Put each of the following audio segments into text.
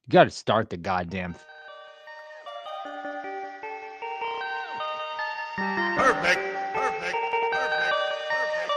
You gotta start the goddamn Perfect, perfect, perfect, perfect.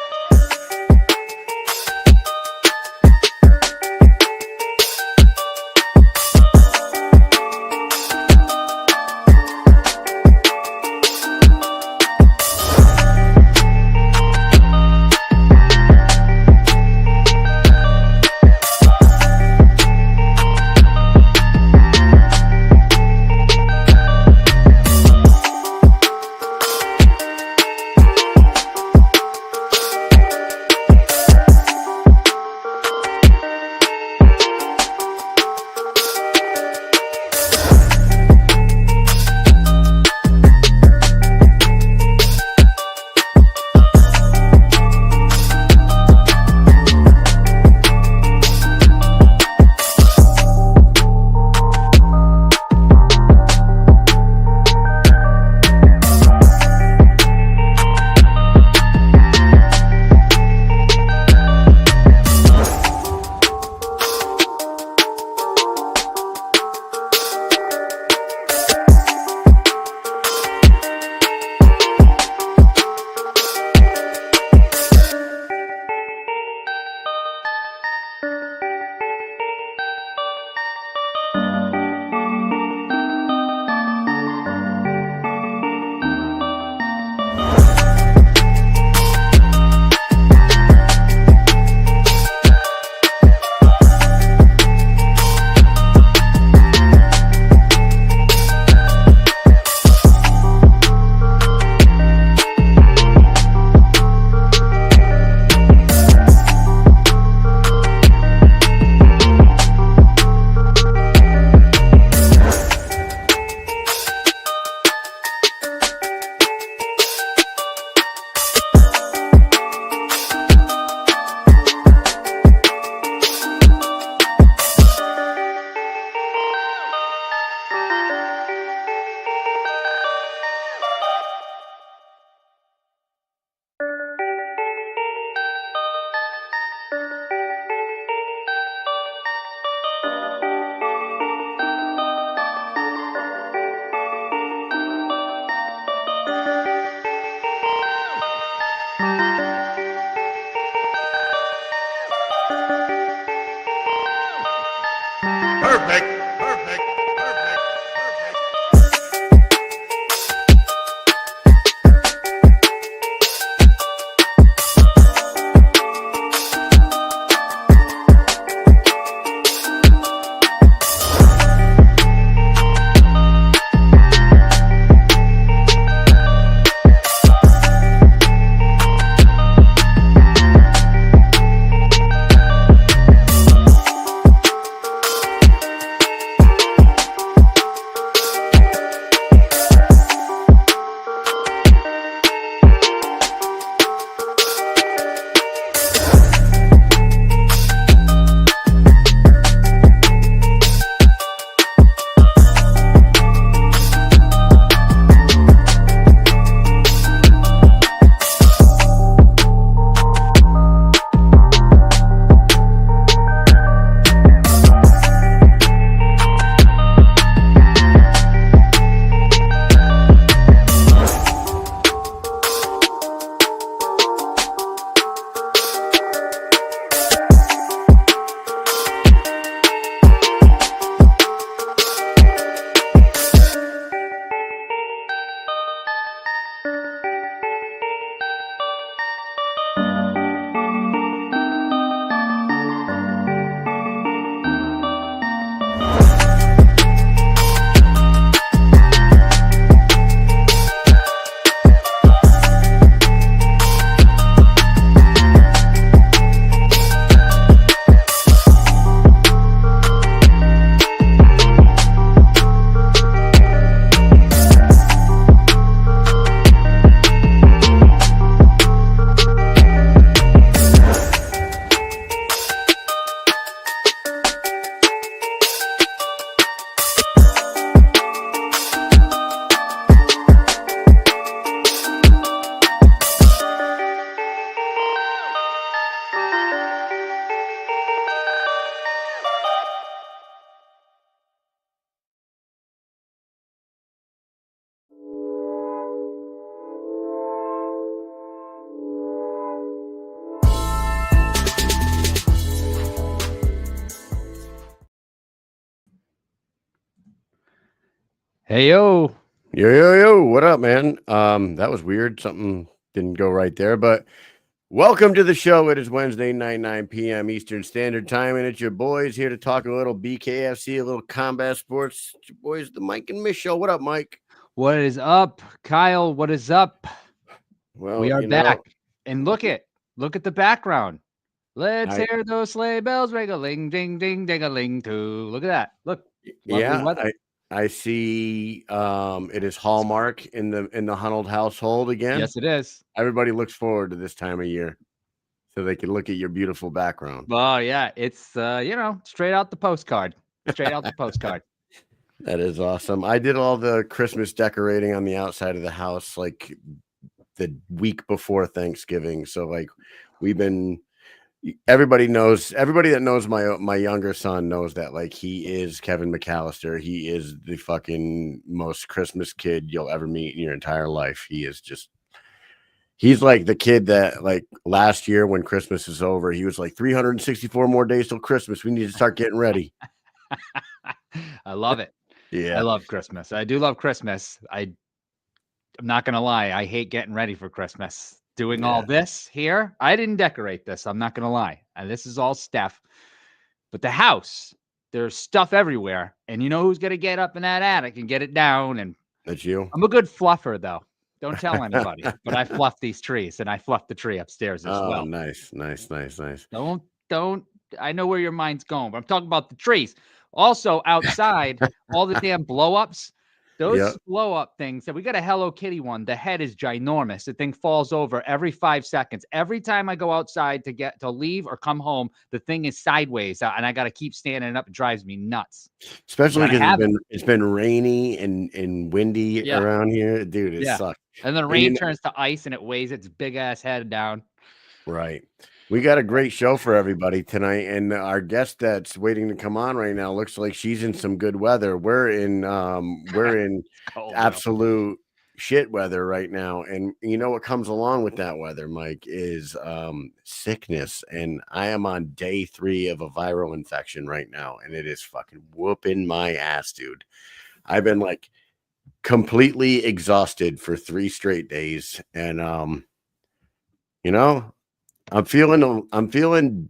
Hey, yo. Yo, what up, man? That was weird. Something didn't go right there, but welcome to the show. It is Wednesday night, 9 p.m. Eastern Standard Time, and it's your boys here to talk a little BKFC, a little combat sports. It's your boys, the Mike and Mish Show. What up, Mike? What is up, Kyle? What is up? Well, We are back. And look at the background. Let's hear those sleigh bells ring-a-ling, ding, ding, ding-a-ling, too. Look at that. Look, lovely weather. I see. It is Hallmark in the Hunold household again. Yes, it is. Everybody looks forward to this time of year, so they can look at your beautiful background. Oh, yeah. It's, straight out the postcard. Straight out the postcard. That is awesome. I did all the Christmas decorating on the outside of the house like the week before Thanksgiving. So like everybody that knows my younger son knows that like he is Kevin McAllister. He is the fucking most Christmas kid you'll ever meet in your entire life. He's like the kid that like last year when Christmas is over, he was like 364 more days till Christmas. We need to start getting ready. I love it. Yeah. I love Christmas. I do love Christmas. I'm not going to lie. I hate getting ready for Christmas. Doing all this here. I didn't decorate this. I'm not going to lie. And this is all Steph. But the house, there's stuff everywhere. And you know who's going to get up in that attic and get it down? And that's you. I'm a good fluffer, though. Don't tell anybody. But I fluff these trees, and I fluff the tree upstairs as well. Nice. Don't. I know where your mind's going, but I'm talking about the trees. Also, outside, all the damn blow-ups. Those blow-up things. So we got a Hello Kitty one. The head is ginormous. The thing falls over every 5 seconds. Every time I go outside to leave or come home, the thing is sideways, and I got to keep standing up. It drives me nuts. Especially because it's been rainy and windy around here, dude. It sucks. And then the rain turns to ice, and it weighs its big ass head down. Right. We got a great show for everybody tonight, and our guest that's waiting to come on right now looks like she's in some good weather. We're in absolute shit weather right now, and you know what comes along with that weather, Mike, is sickness. And I am on day 3 of a viral infection right now, and it is fucking whooping my ass, dude. I've been like completely exhausted for 3 straight days, and you know, I'm feeling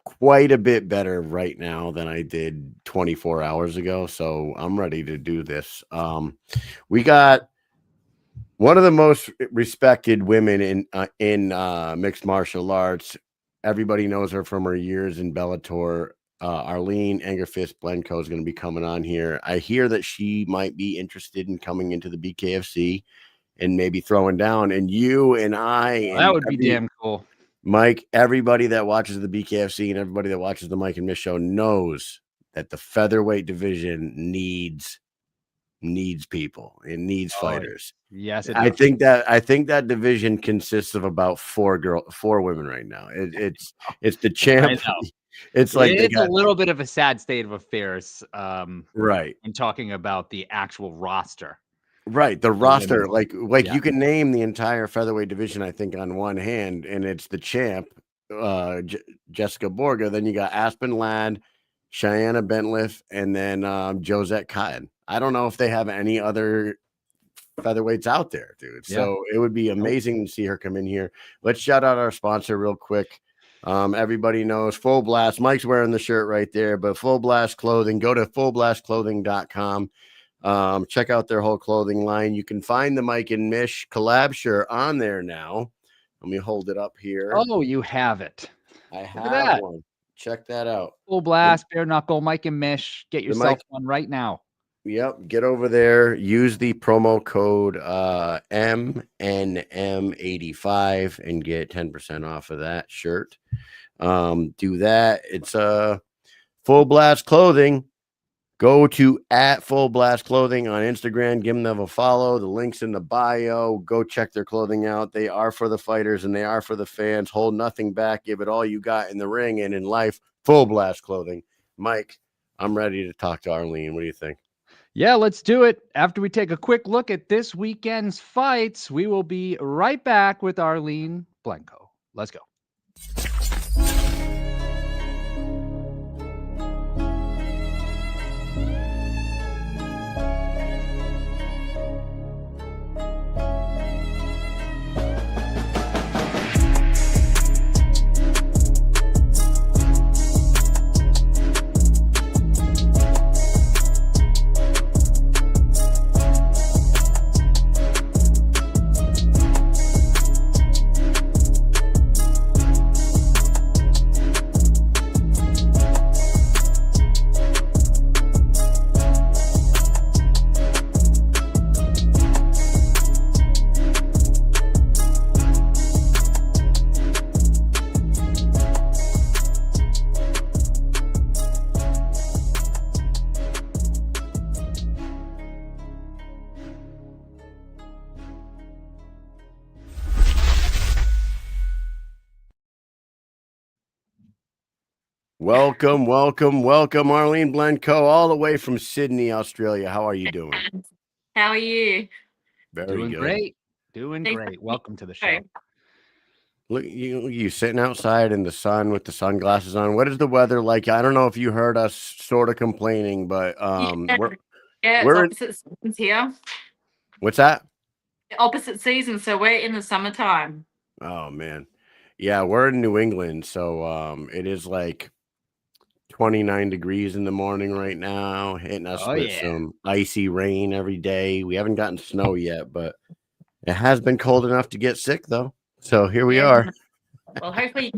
quite a bit better right now than I did 24 hours ago. So I'm ready to do this. We got one of the most respected women in mixed martial arts. Everybody knows her from her years in Bellator. Arlene Angerfist Blencowe is going to be coming on here. I hear that she might be interested in coming into the BKFC and maybe throwing down. And you and I, that would be damn cool. Mike, everybody that watches the BKFC and everybody that watches the Mike and Mish Show knows that the featherweight division needs people. It needs fighters. Yes, it I think that division consists of about 4 women right now. It's the champ. It's like it's a little bit of a sad state of affairs. Right. In talking about the actual roster. Right, the roster, like you can name the entire featherweight division, I think, on one hand, and it's the champ, Jessica Borga. Then you got Aspen Ladd, Cheyenne Bentliff, and then Josette Cotton. I don't know if they have any other featherweights out there, dude. So it would be amazing to see her come in here. Let's shout out our sponsor real quick. Everybody knows Full Blast. Mike's wearing the shirt right there, but Full Blast Clothing. Go to fullblastclothing.com. Check out their whole clothing line. You can find the Mike and Mish collab shirt on there now. Let me hold it up here. Oh, you have it. I have one. Check that out. Full Blast, Bare Knuckle, Mike and Mish. Get yourself one right now. Yep. Get over there. Use the promo code MNM85 and get 10% off of that shirt. Do that. It's Full Blast Clothing. Go to @FullBlastClothing on Instagram. Give them a follow. The link's in the bio. Go check their clothing out. They are for the fighters and they are for the fans. Hold nothing back. Give it all you got in the ring and in life. Full Blast Clothing. Mike, I'm ready to talk to Arlene. What do you think? Yeah, let's do it. After we take a quick look at this weekend's fights, we will be right back with Arlene Blencowe. Let's go. Welcome, welcome, welcome, Arlene Blencowe, all the way from Sydney, Australia. How are you doing? How are you? Very Doing good. great. Doing Thanks great. for- Welcome to the show. Look, you sitting outside in the sun with the sunglasses on. What is the weather like? I don't know if you heard us sort of complaining, but it's we're in, opposite seasons here. what's that? Opposite seasons, so we're in the summertime. Oh man. Yeah, we're in New England, so it is like 29 degrees in the morning right now, hitting us Oh, with yeah. some icy rain every day. We haven't gotten snow yet, but it has been cold enough to get sick though. So here we are. Well, hopefully,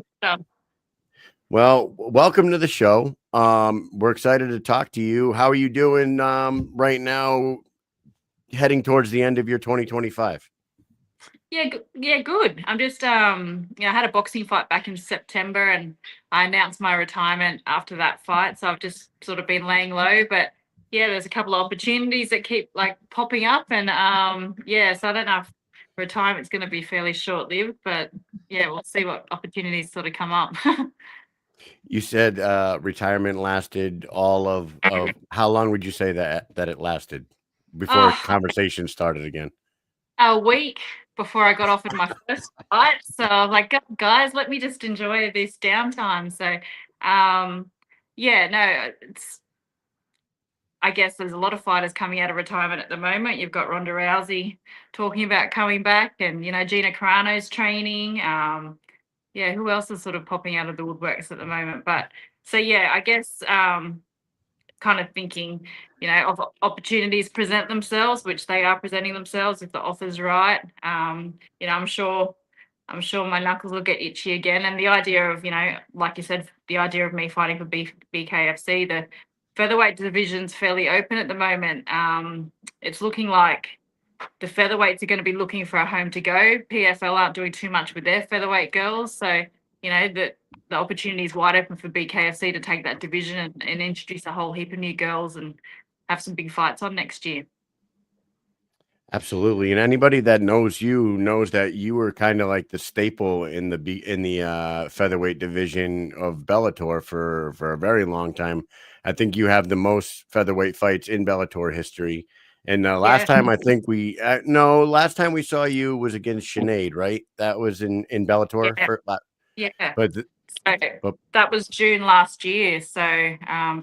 Well, welcome to the show. We're excited to talk to you. How are you doing right now, heading towards the end of your 2025? yeah, good. I'm just I had a boxing fight back in September, and I announced my retirement after that fight. So I've just sort of been laying low, but yeah, there's a couple of opportunities that keep like popping up, and so I don't know if retirement's going to be fairly short lived, but yeah, we'll see what opportunities sort of come up. You said retirement lasted all of how long would you say that it lasted before conversation started again? A week before I got offered my first fight. So I was like, guys, let me just enjoy this downtime. So it's I guess there's a lot of fighters coming out of retirement at the moment. You've got Ronda Rousey talking about coming back, and Gina Carano's training. Who else is sort of popping out of the woodworks at the moment? But so I guess kind of thinking, of opportunities present themselves, which they are presenting themselves if the offer's right. I'm sure my knuckles will get itchy again. And the idea of, like you said, the idea of me fighting for BKFC, the featherweight division's fairly open at the moment. It's looking like the featherweights are going to be looking for a home to go. PFL aren't doing too much with their featherweight girls. So, the opportunity is wide open for BKFC to take that division and introduce a whole heap of new girls and have some big fights on next year. Absolutely. And anybody that knows you knows that you were kind of like the staple in the featherweight division of Bellator for a very long time. I think you have the most featherweight fights in Bellator history. And last time I think last time we saw you was against Sinead, right? That was in Bellator. So that was June last year. So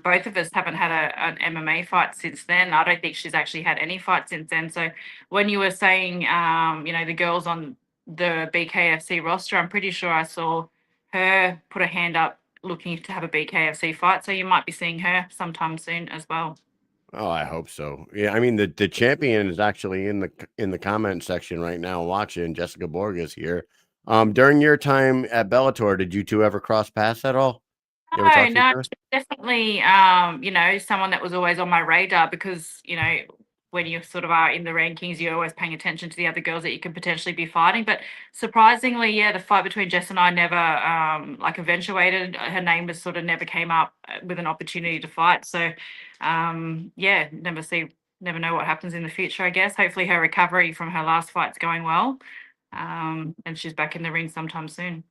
both of us haven't had an MMA fight since then. I don't think she's actually had any fight since then. So when you were saying, the girls on the BKFC roster, I'm pretty sure I saw her put a hand up looking to have a BKFC fight. So you might be seeing her sometime soon as well. Oh, I hope so. Yeah, I mean the champion is actually in the comment section right now watching. Jessica Borges here. During your time at Bellator, did you two ever cross paths at all? No, definitely. Someone that was always on my radar because when you sort of are in the rankings, you're always paying attention to the other girls that you could potentially be fighting. But surprisingly, the fight between Jess and I never eventuated. Her name was sort of never came up with an opportunity to fight. So never know what happens in the future, I guess. Hopefully her recovery from her last fight's going well. And she's back in the ring sometime soon.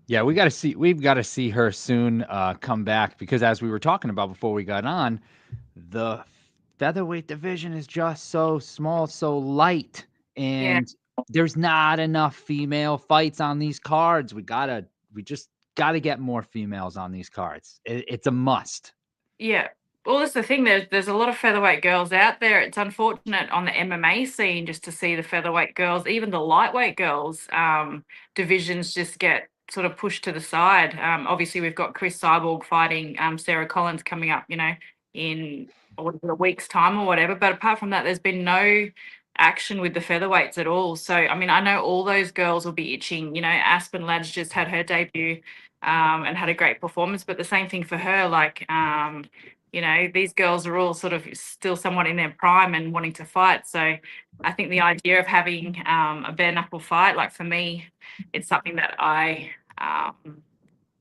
Yeah, we've got to see her soon come back, because as we were talking about before we got on, the featherweight division is just so small, so light, and there's not enough female fights on these cards. We just gotta get more females on these cards. It's a must. Yeah. Well, that's the thing. There's a lot of featherweight girls out there. It's unfortunate on the MMA scene just to see the featherweight girls, even the lightweight girls, divisions just get sort of pushed to the side. Obviously, we've got Chris Cyborg fighting Sarah Collins coming up, in a week's time or whatever. But apart from that, there's been no action with the featherweights at all. So, I mean, I know all those girls will be itching. Aspen Ladd's just had her debut and had a great performance, but the same thing for her. These girls are all sort of still somewhat in their prime and wanting to fight. So I think the idea of having a bare knuckle fight, like for me, it's something that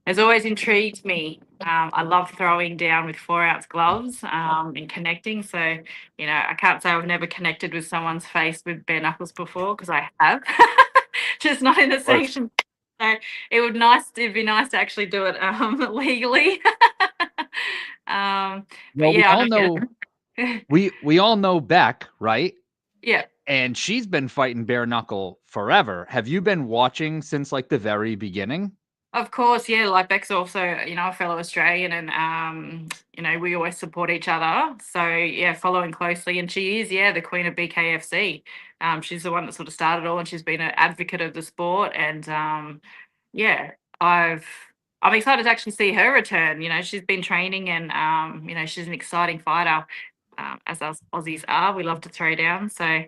has always intrigued me. I love throwing down with 4-ounce gloves and connecting. So, I can't say I've never connected with someone's face with bare knuckles before, because I have, just not in the sanction. So it'd be nice to actually do it legally. But Well, we yeah, all know yeah. we all know Beck, right? Yeah. And she's been fighting bare knuckle forever. Have you been watching since like the very beginning? Of course, yeah. Like Beck's also, a fellow Australian, and we always support each other. So yeah, following closely, and she is, yeah, the queen of BKFC. She's the one that sort of started all, and she's been an advocate of the sport. And yeah, I'm excited to actually see her return. She's been training, and she's an exciting fighter. As us Aussies are, we love to throw down. So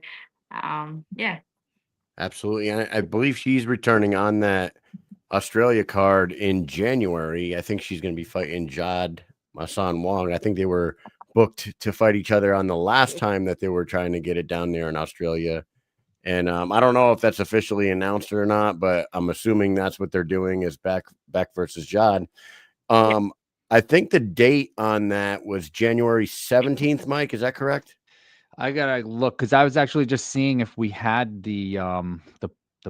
yeah. Absolutely. And I believe she's returning on that Australia card in January. I think she's going to be fighting Jad Masan Wong. I think they were booked to fight each other on the last time that they were trying to get it down there in Australia. And I don't know if that's officially announced or not, but I'm assuming that's what they're doing is Beck versus Jad. I think the date on that was January 17th, Mike. Is that correct? I gotta look because I was actually just seeing if we had the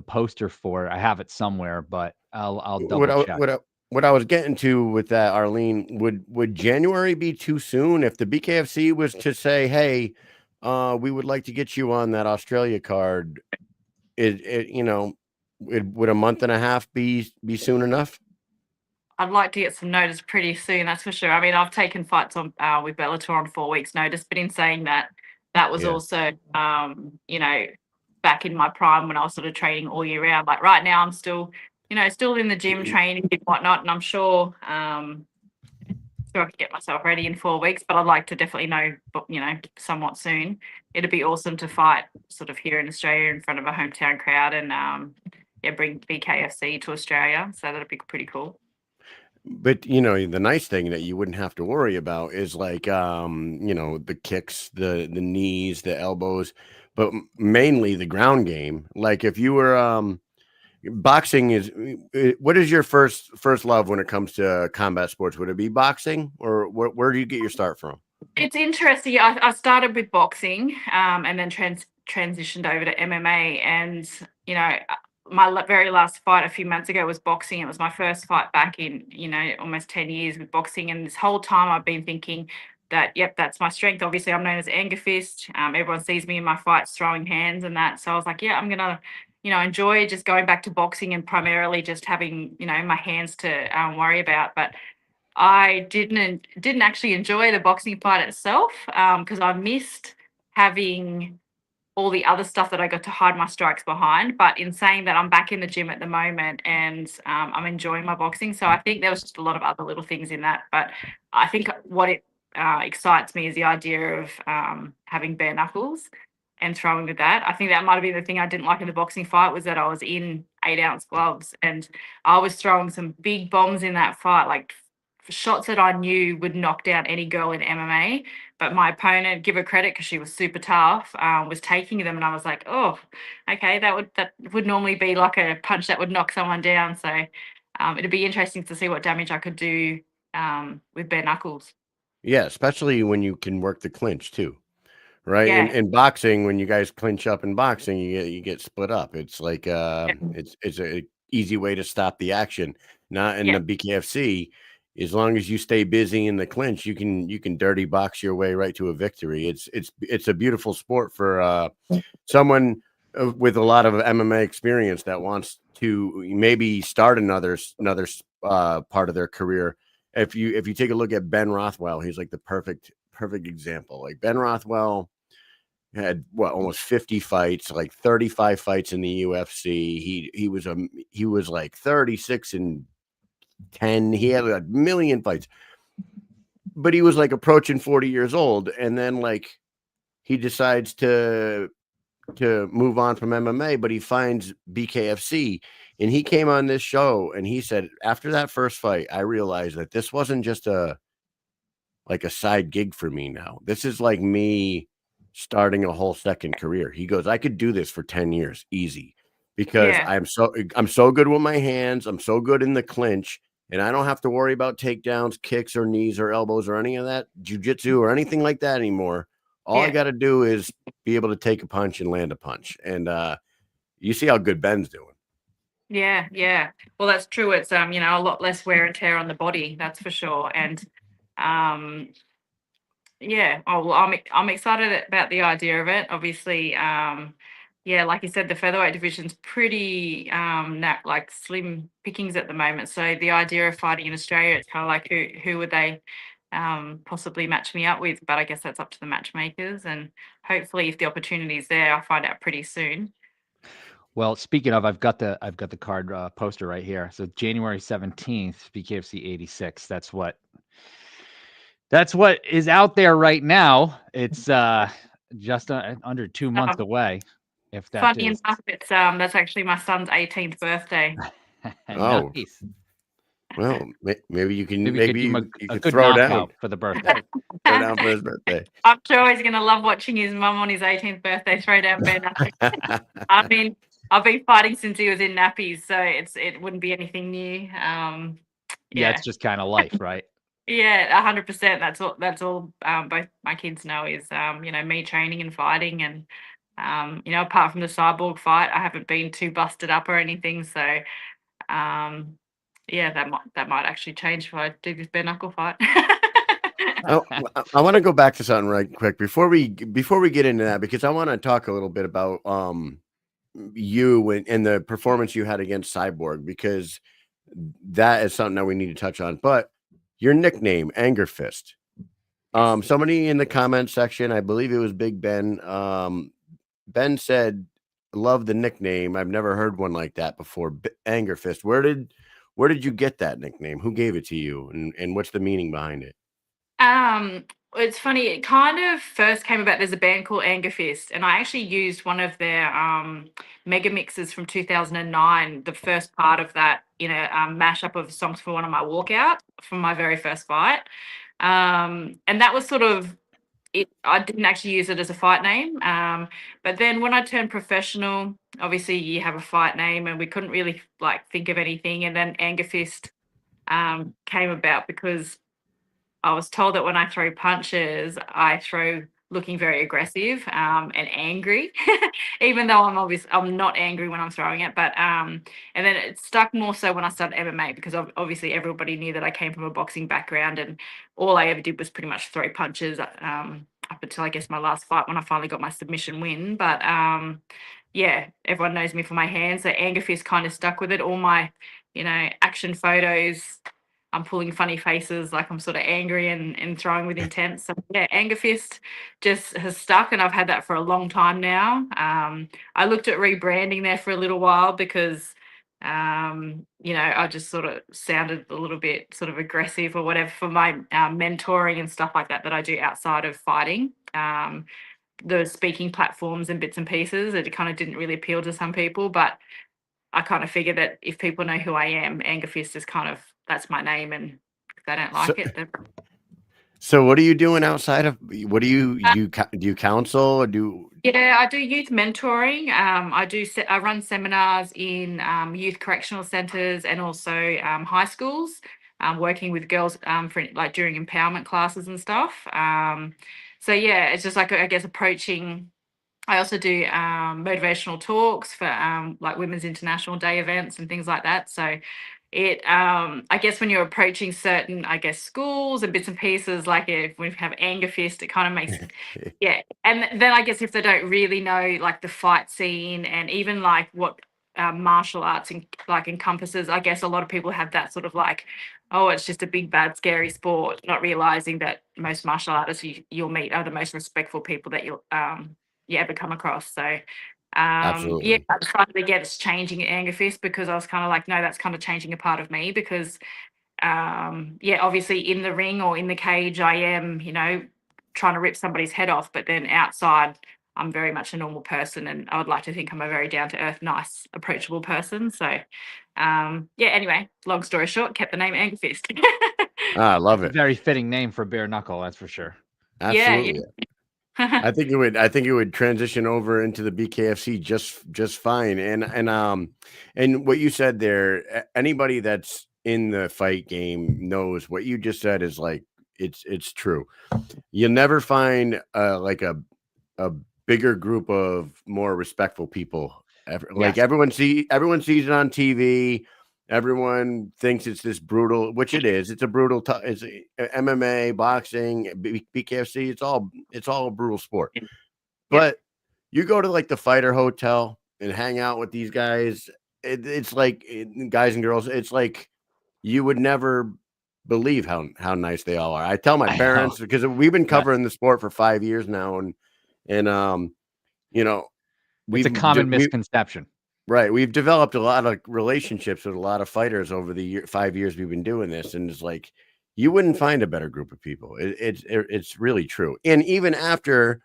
poster for it. I have it somewhere, but I'll double check. What I was getting to with that, Arlene, would January be too soon if the BKFC was to say, hey, we would like to get you on that Australia card? Would a month and a half be soon enough? I'd like to get some notice pretty soon, that's for sure. I mean, I've taken fights on with Bellator on 4 weeks' notice, but in saying that, that was also, back in my prime when I was sort of training all year round. Like right now, I'm still in the gym training and whatnot, and I'm sure, I can get myself ready in 4 weeks. But I'd like to definitely know, somewhat soon. It'd be awesome to fight sort of here in Australia in front of a hometown crowd, and bring BKFC to Australia. So that'd be pretty cool. But the nice thing that you wouldn't have to worry about is like the kicks, the knees, the elbows, but mainly the ground game. Like if you were boxing is what is your first love when it comes to combat sports? Would it be boxing, or where do you get your start from? It's interesting. I started with boxing, and then transitioned over to MMA, and my very last fight a few months ago was boxing. It was my first fight back in almost 10 years with boxing, and this whole time I've been thinking that, yep, that's my strength. Obviously, I'm known as Angerfist. Everyone sees me in my fights throwing hands and that, so I was like, yeah, I'm gonna enjoy just going back to boxing and primarily just having my hands to worry about. But I didn't actually enjoy the boxing fight itself, because I missed having all the other stuff that I got to hide my strikes behind. But in saying that, I'm back in the gym at the moment, and I'm enjoying my boxing. So I think there was just a lot of other little things in that. But I think what it excites me is the idea of having bare knuckles and throwing with that. I think that might have been the thing I didn't like in the boxing fight, was that I was in 8-ounce gloves, and I was throwing some big bombs in that fight, like shots that I knew would knock down any girl in MMA. But my opponent, give her credit because she was super tough, was taking them, and I was like, oh, okay, that would normally be like a punch that would knock someone down. So it'd be interesting to see what damage I could do with bare knuckles. Yeah, especially when you can work the clinch too, right? Yeah. In boxing, when you guys clinch up in boxing, you get split up. It's like it's a easy way to stop the action. Not in the BKFC. As long as you stay busy in the clinch, you can dirty box your way right to a victory. It's a beautiful sport for someone with a lot of MMA experience that wants to maybe start another part of their career. If you take a look at Ben Rothwell, he's like the perfect example. Like Ben Rothwell had almost 50 fights, like 35 fights in the UFC. He was like 36-10. He had a million fights, but he was like approaching 40 years old, and then like he decides to move on from MMA, but he finds BKFC, and he came on this show and he said, after that first fight, I realized that this wasn't just a side gig for me. Now this is like me starting a whole second career. He goes, I could do this for 10 years easy because I'm so good with my hands. I'm so good in the clinch, and I don't have to worry about takedowns, kicks, or knees, or elbows, or any of that jiu-jitsu or anything like that anymore. All I got to do is be able to take a punch and land a punch. And you see how good Ben's doing. Yeah, yeah. Well, that's true. It's a lot less wear and tear on the body, that's for sure. And um yeah, oh well, I'm excited about the idea of it. Obviously, yeah, like you said, the featherweight division's pretty like slim pickings at the moment. So the idea of fighting in Australia, it's kind of like who would they possibly match me up with? But I guess that's up to the matchmakers, and hopefully, if the opportunity's there, I'll find out pretty soon. Well, speaking of, I've got the card poster right here. So January 17th, BKFC 86. That's what is out there right now. It's just under 2 months away. If that Funny is enough, it's that's actually my son's 18th birthday. Oh, nice. well, maybe you can Maybe we could give him you a could good throw down knockout for the birthday. throw down for his birthday. I'm sure he's gonna love watching his mum on his 18th birthday throw down bare knuckles. I mean, I've been fighting since he was in nappies, so it wouldn't be anything new. Yeah, Yeah, it's just kind of life, right? yeah, 100%. That's all. Both my kids know is me training and fighting, and apart from the cyborg fight, I haven't been too busted up or anything. So yeah, that might actually change if I do this bare knuckle fight. I want to go back to something right quick before we get into that, because I want to talk a little bit about you and the performance you had against Cyborg, because that is something that we need to touch on. But your nickname, Angerfist. Somebody in the comment section, I believe it was Big Ben. Ben said, "Love the nickname. I've never heard one like that before." Angerfist. Where did you get that nickname? Who gave it to you, and what's the meaning behind it? It's funny. It kind of first came about. There's a band called Angerfist, and I actually used one of their mega mixes from 2009. The first part of that, mashup of songs for one of my walkout from my very first fight, and that was sort of it. I didn't actually use it as a fight name, but then when I turned professional, obviously you have a fight name, and we couldn't really like think of anything, and then Angerfist came about because I was told that when I throw punches, I throw looking very aggressive and angry, even though I'm not angry when I'm throwing it. But and then it stuck more so when I started MMA, because obviously everybody knew that I came from a boxing background, and all I ever did was pretty much throw punches up until I guess my last fight when I finally got my submission win. But yeah, everyone knows me for my hands, so Angerfist kind of stuck with it. All my action photos, I'm pulling funny faces, like I'm sort of angry and throwing with intent. So yeah, Angerfist just has stuck, and I've had that for a long time now. I looked at rebranding there for a little while because, I just sort of sounded a little bit sort of aggressive or whatever for my mentoring and stuff like that I do outside of fighting. The speaking platforms and bits and pieces, it kind of didn't really appeal to some people, but I kind of figure that if people know who I am, Angerfist is kind of that's my name, and if they don't like it, then So what are you doing outside of? What do you do? You counsel or do? yeah, I do youth mentoring. I run seminars in youth correctional centres and also high schools, working with girls for like during empowerment classes and stuff. So yeah, it's just like I guess approaching. I also do motivational talks for like Women's International Day events and things like that. So it I guess when you're approaching certain schools and bits and pieces, like if we have Angerfist, it kind of makes yeah. And then I guess if they don't really know like the fight scene and even like what martial arts encompasses, I guess a lot of people have that sort of like, oh, it's just a big bad scary sport, not realizing that most martial artists you'll meet are the most respectful people that you'll you ever come across. So yeah, Absolutely. I decided to get it's changing at Angerfist because I was kind of like, no, that's kind of changing a part of me because yeah, obviously in the ring or in the cage, I am, trying to rip somebody's head off, but then outside, I'm very much a normal person, and I would like to think I'm a very down to earth, nice, approachable person. So, yeah. Anyway, long story short, kept the name Angerfist. I love it. Very fitting name for bare knuckle, that's for sure. Absolutely. Yeah. I think it would transition over into the BKFC just fine. And what you said there, anybody that's in the fight game knows what you just said is like it's true. You'll never find like a bigger group of more respectful people Like everyone sees it on TV. Everyone thinks it's this brutal, which it is. It's a brutal. It's MMA, boxing, BKFC. It's all a brutal sport. Yeah. But you go to like the fighter hotel and hang out with these guys. It's like guys and girls. It's like you would never believe how nice they all are. I tell my parents because we've been covering the sport for 5 years now, and you know, it's a common misconception. Right. We've developed a lot of relationships with a lot of fighters over the 5 years we've been doing this. And it's like, you wouldn't find a better group of people. It's really true. And even after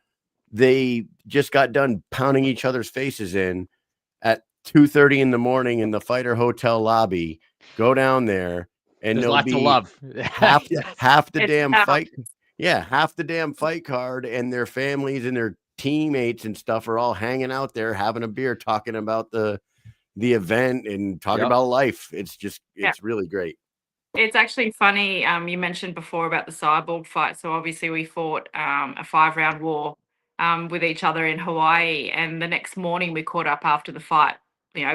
they just got done pounding each other's faces in at 2:30 in the morning in the fighter hotel lobby, go down there and there's there'll lots be of love. half the It's damn fight. Yeah. Half the damn fight card and their families and their teammates and stuff are all hanging out there having a beer, talking about the event and talking about life. It's really great. It's actually funny. You mentioned before about the cyborg fight. So obviously we fought a 5-round war with each other in Hawaii, and the next morning we caught up after the fight.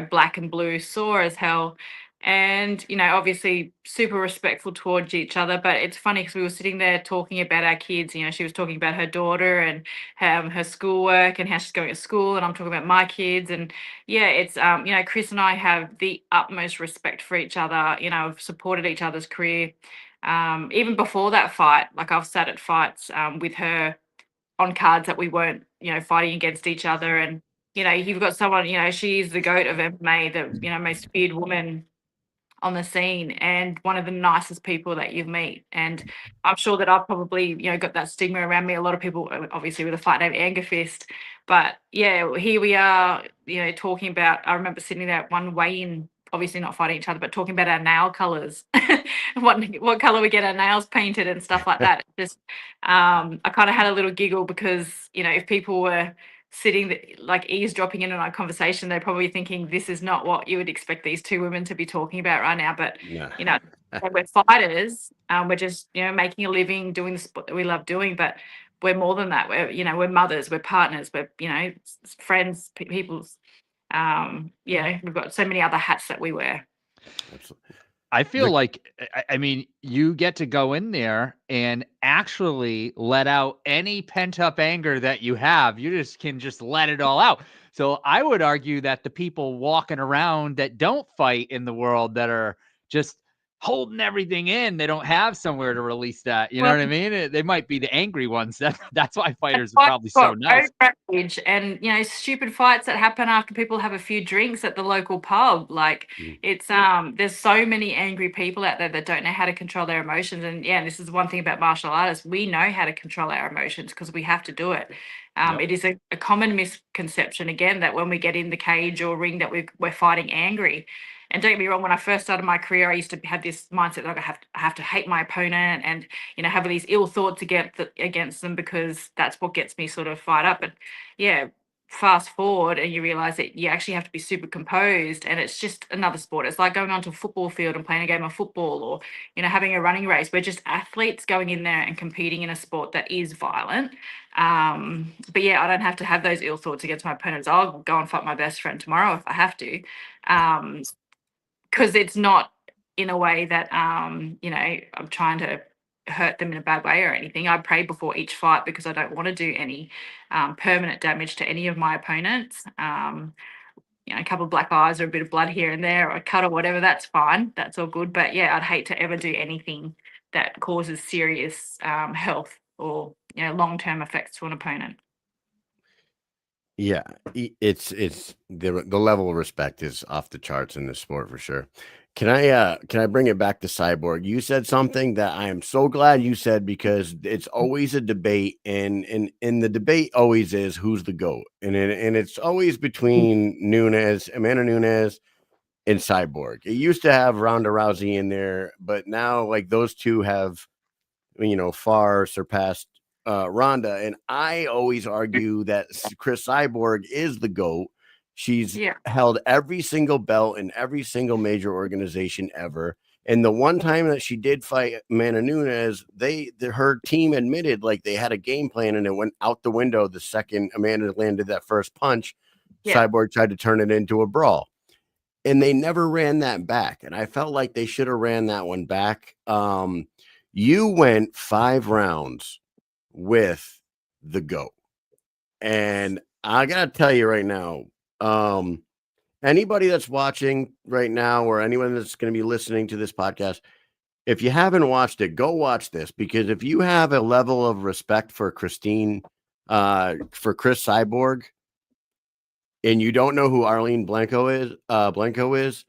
Black and blue, sore as hell. And, obviously super respectful towards each other. But it's funny because we were sitting there talking about our kids. She was talking about her daughter and her schoolwork and how she's going to school. And I'm talking about my kids. And yeah, it's, Chris and I have the utmost respect for each other. We've supported each other's career. Even before that fight, like I've sat at fights with her on cards that we weren't, fighting against each other. And, you've got someone, she is the GOAT of MMA, the, most feared woman on the scene and one of the nicest people that you meet. And I'm sure that I've probably, got that stigma around me. A lot of people, obviously, with a fight named Angerfist. But yeah, here we are, talking about, I remember sitting there at one weigh-in, obviously not fighting each other, but talking about our nail colors, what color we get our nails painted and stuff like that. Just, I kind of had a little giggle because, if people were sitting like eavesdropping in on our conversation, they're probably thinking this is not what you would expect these two women to be talking about right now. But we're fighters. We're just making a living doing the sport that we love doing. But we're more than that. We're mothers. We're partners. We're friends. People's. We've got so many other hats that we wear. Absolutely. I feel like, I mean, you get to go in there and actually let out any pent up anger that you have. You can let it all out. So I would argue that the people walking around that don't fight in the world, that are just holding everything in, they don't have somewhere to release that. You know what I mean? They might be the angry ones. That's why fighters are probably so nice. Rage and stupid fights that happen after people have a few drinks at the local pub. Like it's there's so many angry people out there that don't know how to control their emotions. And this is one thing about martial artists. We know how to control our emotions because we have to do it. It is a common misconception again that when we get in the cage or ring that we're fighting angry. And don't get me wrong, when I first started my career, I used to have this mindset that I have to hate my opponent and, have these ill thoughts against them because that's what gets me sort of fired up. But fast forward and you realize that you actually have to be super composed, and it's just another sport. It's like going onto a football field and playing a game of football, or, having a running race. We're just athletes going in there and competing in a sport that is violent. But I don't have to have those ill thoughts against my opponents. I'll go and fight my best friend tomorrow if I have to. Because it's not in a way that, I'm trying to hurt them in a bad way or anything. I pray before each fight because I don't want to do any permanent damage to any of my opponents. A couple of black eyes or a bit of blood here and there or a cut or whatever, that's fine. That's all good. But I'd hate to ever do anything that causes serious health or, long-term effects to an opponent. Yeah, it's the level of respect is off the charts in this sport for sure. Can I bring it back to Cyborg? You said something that I am so glad you said, because it's always a debate, and the debate always is who's the GOAT, and it's always between Amanda Nunes and Cyborg. It used to have Ronda Rousey in there, but now like those two have far surpassed Ronda, and I always argue that Chris Cyborg is the GOAT. She's held every single belt in every single major organization ever. And the one time that she did fight Amanda Nunes, her team admitted like they had a game plan and it went out the window the second Amanda landed that first punch. Cyborg tried to turn it into a brawl. And they never ran that back. And I felt like they should have ran that one back. You went 5 rounds with the GOAT. And I got to tell you right now, anybody that's watching right now or anyone that's going to be listening to this podcast, if you haven't watched it, go watch this, because if you have a level of respect for for Chris Cyborg, and you don't know who Arlene Blencowe is,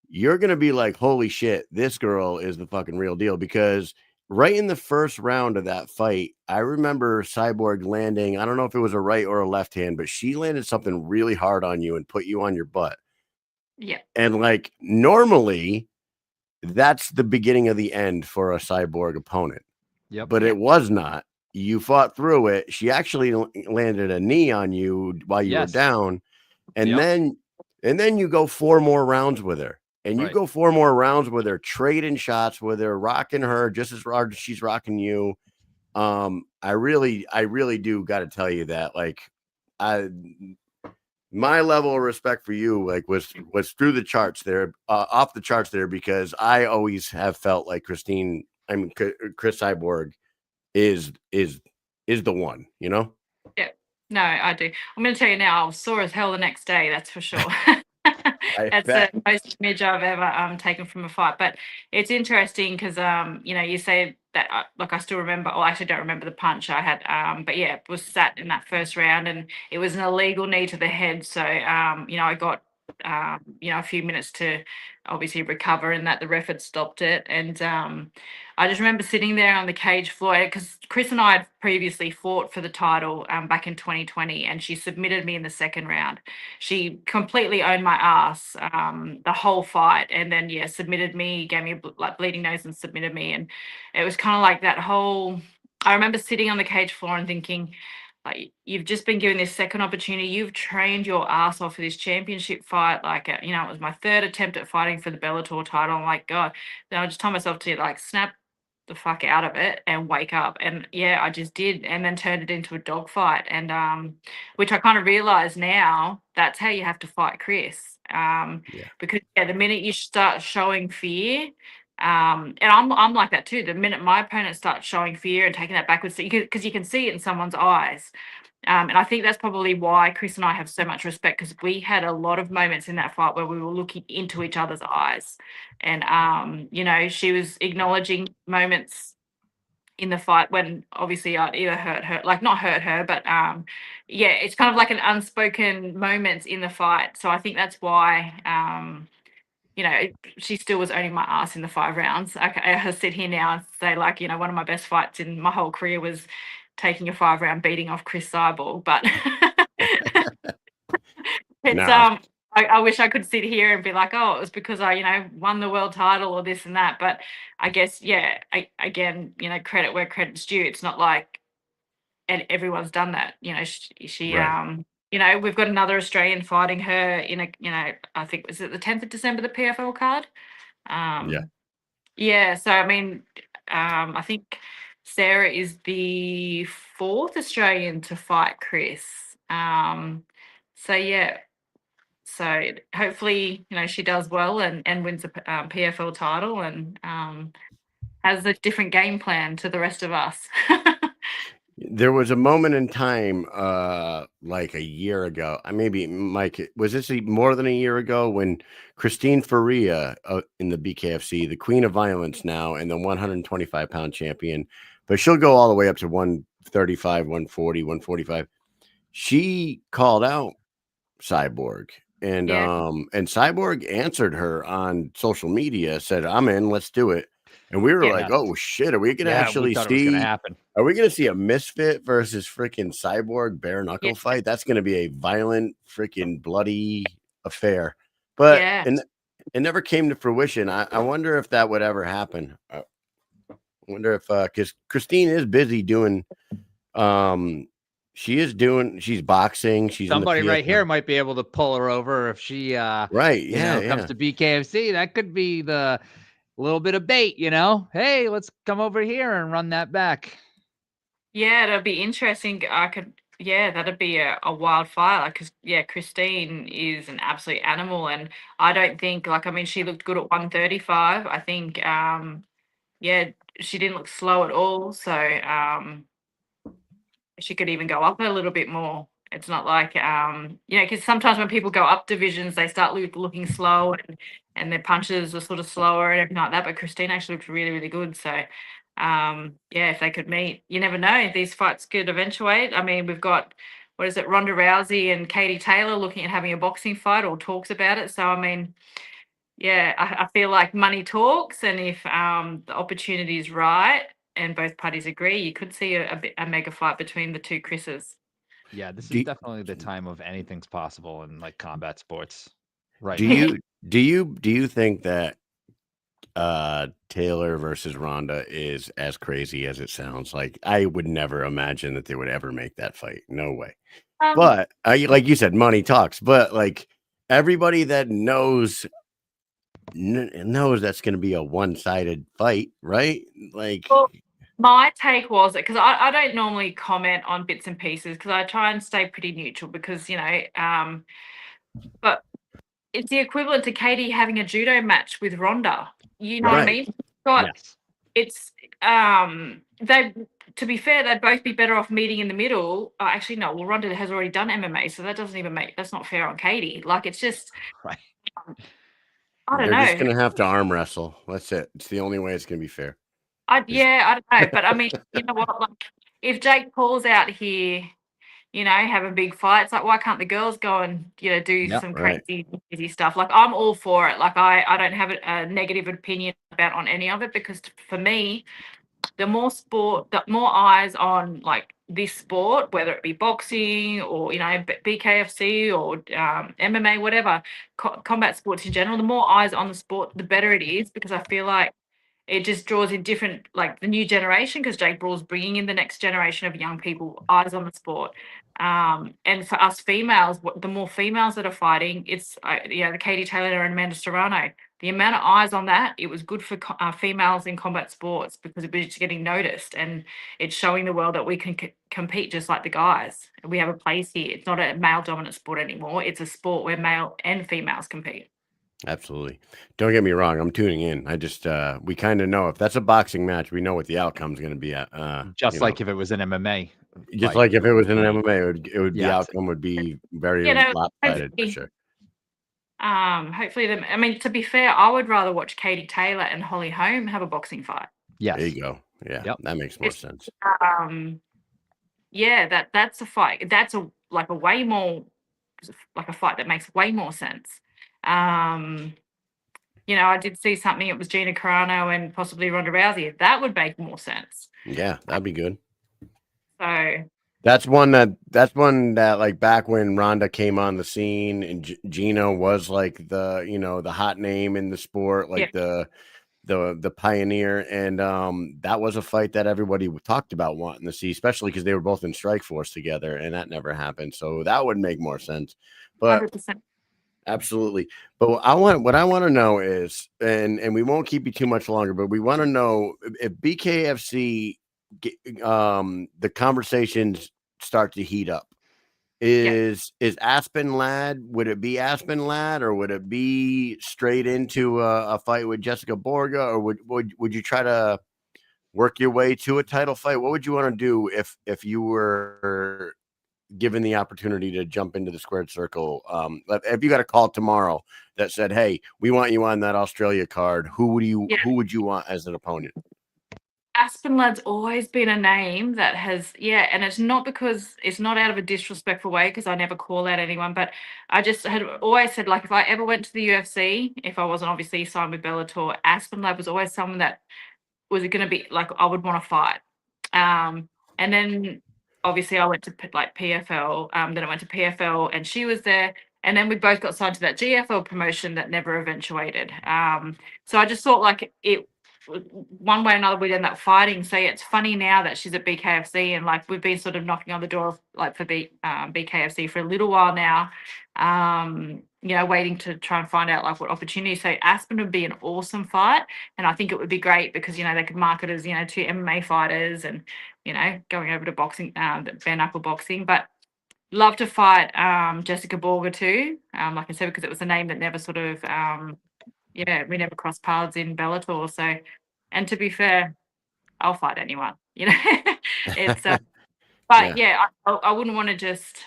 you're going to be like, holy shit, this girl is the fucking real deal. Because right in the first round of that fight, I remember Cyborg landing, I don't know if it was a right or a left hand, but she landed something really hard on you and put you on your butt. Yeah. And like, normally that's the beginning of the end for a Cyborg opponent. Yep. But it was not. You fought through it. She actually landed a knee on you while you were down. And then you go 4 more rounds with her. And you go 4 more rounds with her, trading shots with her, rocking her just as hard as she's rocking you. I really do got to tell you that, like, my level of respect for you, like, was through the charts there, off the charts there, because I always have felt like Chris Cyborg is the one, you know? Yeah. No, I do. I'm going to tell you now, I was sore as hell the next day. That's for sure. That's the most image I've ever taken from a fight. But it's interesting because you say that like, I still remember. Well, I actually don't remember the punch I had. But yeah, it was sat in that first round, and it was an illegal knee to the head. So I got a few minutes to obviously recover, and that the ref had stopped it. And I just remember sitting there on the cage floor, because Chris and I had previously fought for the title back in 2020, and she submitted me in the second round. She completely owned my ass the whole fight, and then submitted me, gave me a bleeding nose, and submitted me. And it was kind of like that whole. I remember sitting on the cage floor and thinking, like, you've just been given this second opportunity. You've trained your ass off for this championship fight. Like, it was my 3rd attempt at fighting for the Bellator title. I'm like, God. Then I just told myself to, like, snap the fuck out of it and wake up. And I just did, and then turned it into a dogfight. And which I kind of realize now, that's how you have to fight Chris. Because the minute you start showing fear, and I'm like that too. The minute my opponent starts showing fear and taking that backwards, because you can see it in someone's eyes. And I think that's probably why Chris and I have so much respect, because we had a lot of moments in that fight where we were looking into each other's eyes. And, she was acknowledging moments in the fight when obviously I'd either hurt her, like not hurt her, but it's kind of like an unspoken moments in the fight. So I think that's why, she still was owning my ass in the 5 rounds. I sit here now and say, like, one of my best fights in my whole career was taking a 5-round beating off Chris Cyborg. But it's I wish I could sit here and be like, oh, it was because I won the world title or this and that. But I guess again, credit where credit's due. It's not like everyone's done that. She we've got another Australian fighting her in I think, was it the 10th of December, the PFL card? So I mean, I think Sarah is the 4th Australian to fight Chris. So hopefully, she does well and wins a PFL title, and has a different game plan to the rest of us. There was a moment in time, like a year ago. Maybe, Mike, was this more than a year ago, when Christine Faria in the BKFC, the Queen of Violence now, and the 125-pound champion, but she'll go all the way up to 135, 140, 145. She called out Cyborg, and Cyborg answered her on social media, said, "I'm in, let's do it." And we were like, "Oh shit, are we gonna actually see? Are we gonna see a Misfit versus freaking Cyborg bare knuckle fight? That's gonna be a violent, freaking bloody affair." But and it never came to fruition. I wonder if that would ever happen. I wonder if because Christine is busy doing, she's boxing. She's somebody right here might be able to pull her over if she comes to BKFC. That could be the little bit of bait, hey, let's come over here and run that back. Yeah, it'll be interesting. I could yeah, that'd be a wildfire because yeah, Christine is an absolute animal, and I don't think I mean she looked good at 135. I think yeah, she didn't look slow at all. So she could even go up a little bit more. It's not like because sometimes when people go up divisions, they start looking slow and their punches are sort of slower and everything like that. But Christine actually looks really, really good. So yeah, if they could meet, you never know. These fights could eventuate. I mean, we've got what is it, Ronda Rousey and Katie Taylor looking at having a boxing fight or talks about it. So I mean, yeah, I feel like money talks, and if the opportunity is right and both parties agree, you could see a mega fight between the two Chris's. Yeah, this is Do, definitely the time of anything's possible in like combat sports right do now. you do you think that Taylor versus Ronda is as crazy as it sounds? Like, I would never imagine that they would ever make that fight. No way. But like you said, money talks. But like everybody that knows that's going to be a one-sided fight, right? Like, Well, my take was that because I don't normally comment on bits and pieces because I try and stay pretty neutral because but it's the equivalent to Katie having a judo match with Ronda. You know what I right. mean? Got Yes. it's they to be fair, they'd both be better off meeting in the middle. Actually, no. Well, Ronda has already done MMA, so that doesn't even that's not fair on Katie. Like it's just Right. I don't They're just know. going to have to arm wrestle. That's it. It's the only way it's going to be fair. I don't know, but I mean, you know what? Like if Jake Paul's out here, having big fights, like why can't the girls go and do Yep. some Right. crazy stuff? Like I'm all for it. Like I don't have a negative opinion about on any of it because for me, the more eyes on like this sport, whether it be boxing or BKFC or MMA, whatever, combat sports in general, the more eyes on the sport, the better it is because I feel like it just draws in different, like the new generation, because Jake Paul's bringing in the next generation of young people, eyes on the sport. And for us females, the more females that are fighting, it's the Katie Taylor and Amanda Serrano. The amount of eyes on that, it was good for females in combat sports because it was getting noticed and it's showing the world that we can compete just like the guys. We have a place here. It's not a male dominant sport anymore. It's a sport where male and females compete. Absolutely. Don't get me wrong. I'm tuning in. I just, we kind of know if that's a boxing match, we know what the outcome's going to be at. Just like if it was an MMA. Just fight. like if it was in an MMA, it would the Yes. outcome would be very lopsided for sure. Hopefully I mean, to be fair, I would rather watch Katie Taylor and Holly Holm have a boxing fight. Yes. There you go. Yeah, Yep. that makes more sense. Yeah, that's a fight. That's a way more like a fight that makes way more sense. I did see something. It was Gina Carano and possibly Ronda Rousey. That would make more sense. Yeah, that'd be good. So that's one that like back when Ronda came on the scene and Gina was like the hot name in the sport, like the pioneer, and that was a fight that everybody talked about wanting to see, especially because they were both in Strikeforce together, and that never happened. So that would make more sense. But 100%. Absolutely. But what I want to know is, and we won't keep you too much longer, but we want to know if BKFC, the conversations start to heat up. Is Aspen Ladd? Would it be Aspen Ladd, or would it be straight into a fight with Jessica Borga, or would you try to work your way to a title fight? What would you want to do if you were given the opportunity to jump into the squared circle? If you got a call tomorrow that said, "Hey, we want you on that Australia card," who would you want as an opponent? Aspen Ladd's always been a name that has, and it's not because it's not out of a disrespectful way, because I never call out anyone, but I just had always said, like, if I ever went to the UFC, if I wasn't obviously signed with Bellator, Aspen Ladd was always someone that was going to be like, I would want to fight. And then obviously I went to PFL, then I went to PFL and she was there. And then we both got signed to that GFL promotion that never eventuated. So I just thought like one way or another we'd end up fighting. So it's funny now that she's at BKFC and like we've been sort of knocking on the door of, like for BKFC for a little while now. waiting to try and find out like what opportunity. So Aspen would be an awesome fight, and I think it would be great because they could market as 2 MMA fighters, and going over to boxing, bare knuckle boxing. But love to fight Jessica Borger too. Like I said, because it was a name that never sort of we never crossed paths in Bellator. So, and to be fair, I'll fight anyone. It's but I wouldn't want to just.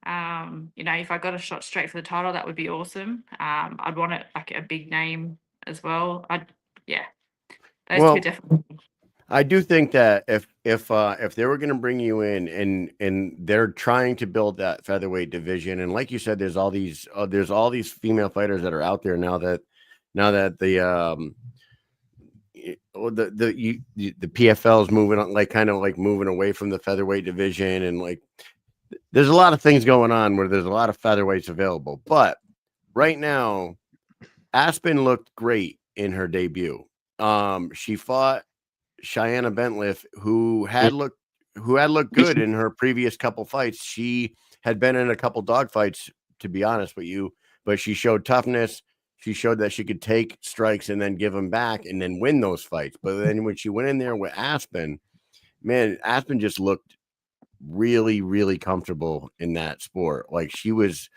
If I got a shot straight for the title, that would be awesome. I'd want it like a big name as well. Those two definitely. I do think that if they were going to bring you in and they're trying to build that featherweight division, and like you said, there's all these female fighters that are out there now that the PFL is moving on, like kind of like moving away from the featherweight division, and like there's a lot of things going on where there's a lot of featherweights available. But right now, Aspen looked great in her debut. She fought Cheyenne Bentliff, who had looked good in her previous couple fights. She had been in a couple dog fights, to be honest with you, but she showed toughness. She showed that she could take strikes and then give them back and then win those fights. But then when she went in there with Aspen, man, Aspen just looked really, really comfortable in that sport. Like she was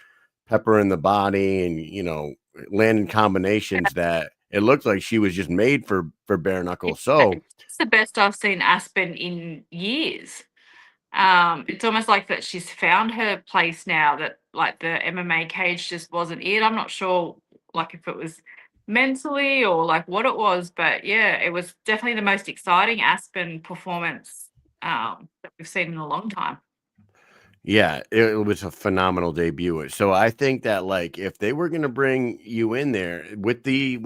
peppering the body and, landing combinations that it looked like she was just made for bare knuckles. So it's the best I've seen Aspen in years. It's almost like that she's found her place now, that like the MMA cage just wasn't it. I'm not sure like if it was mentally or like what it was, but it was definitely the most exciting Aspen performance that we've seen in a long time. Yeah, it was a phenomenal debut. So I think that like if they were going to bring you in there with the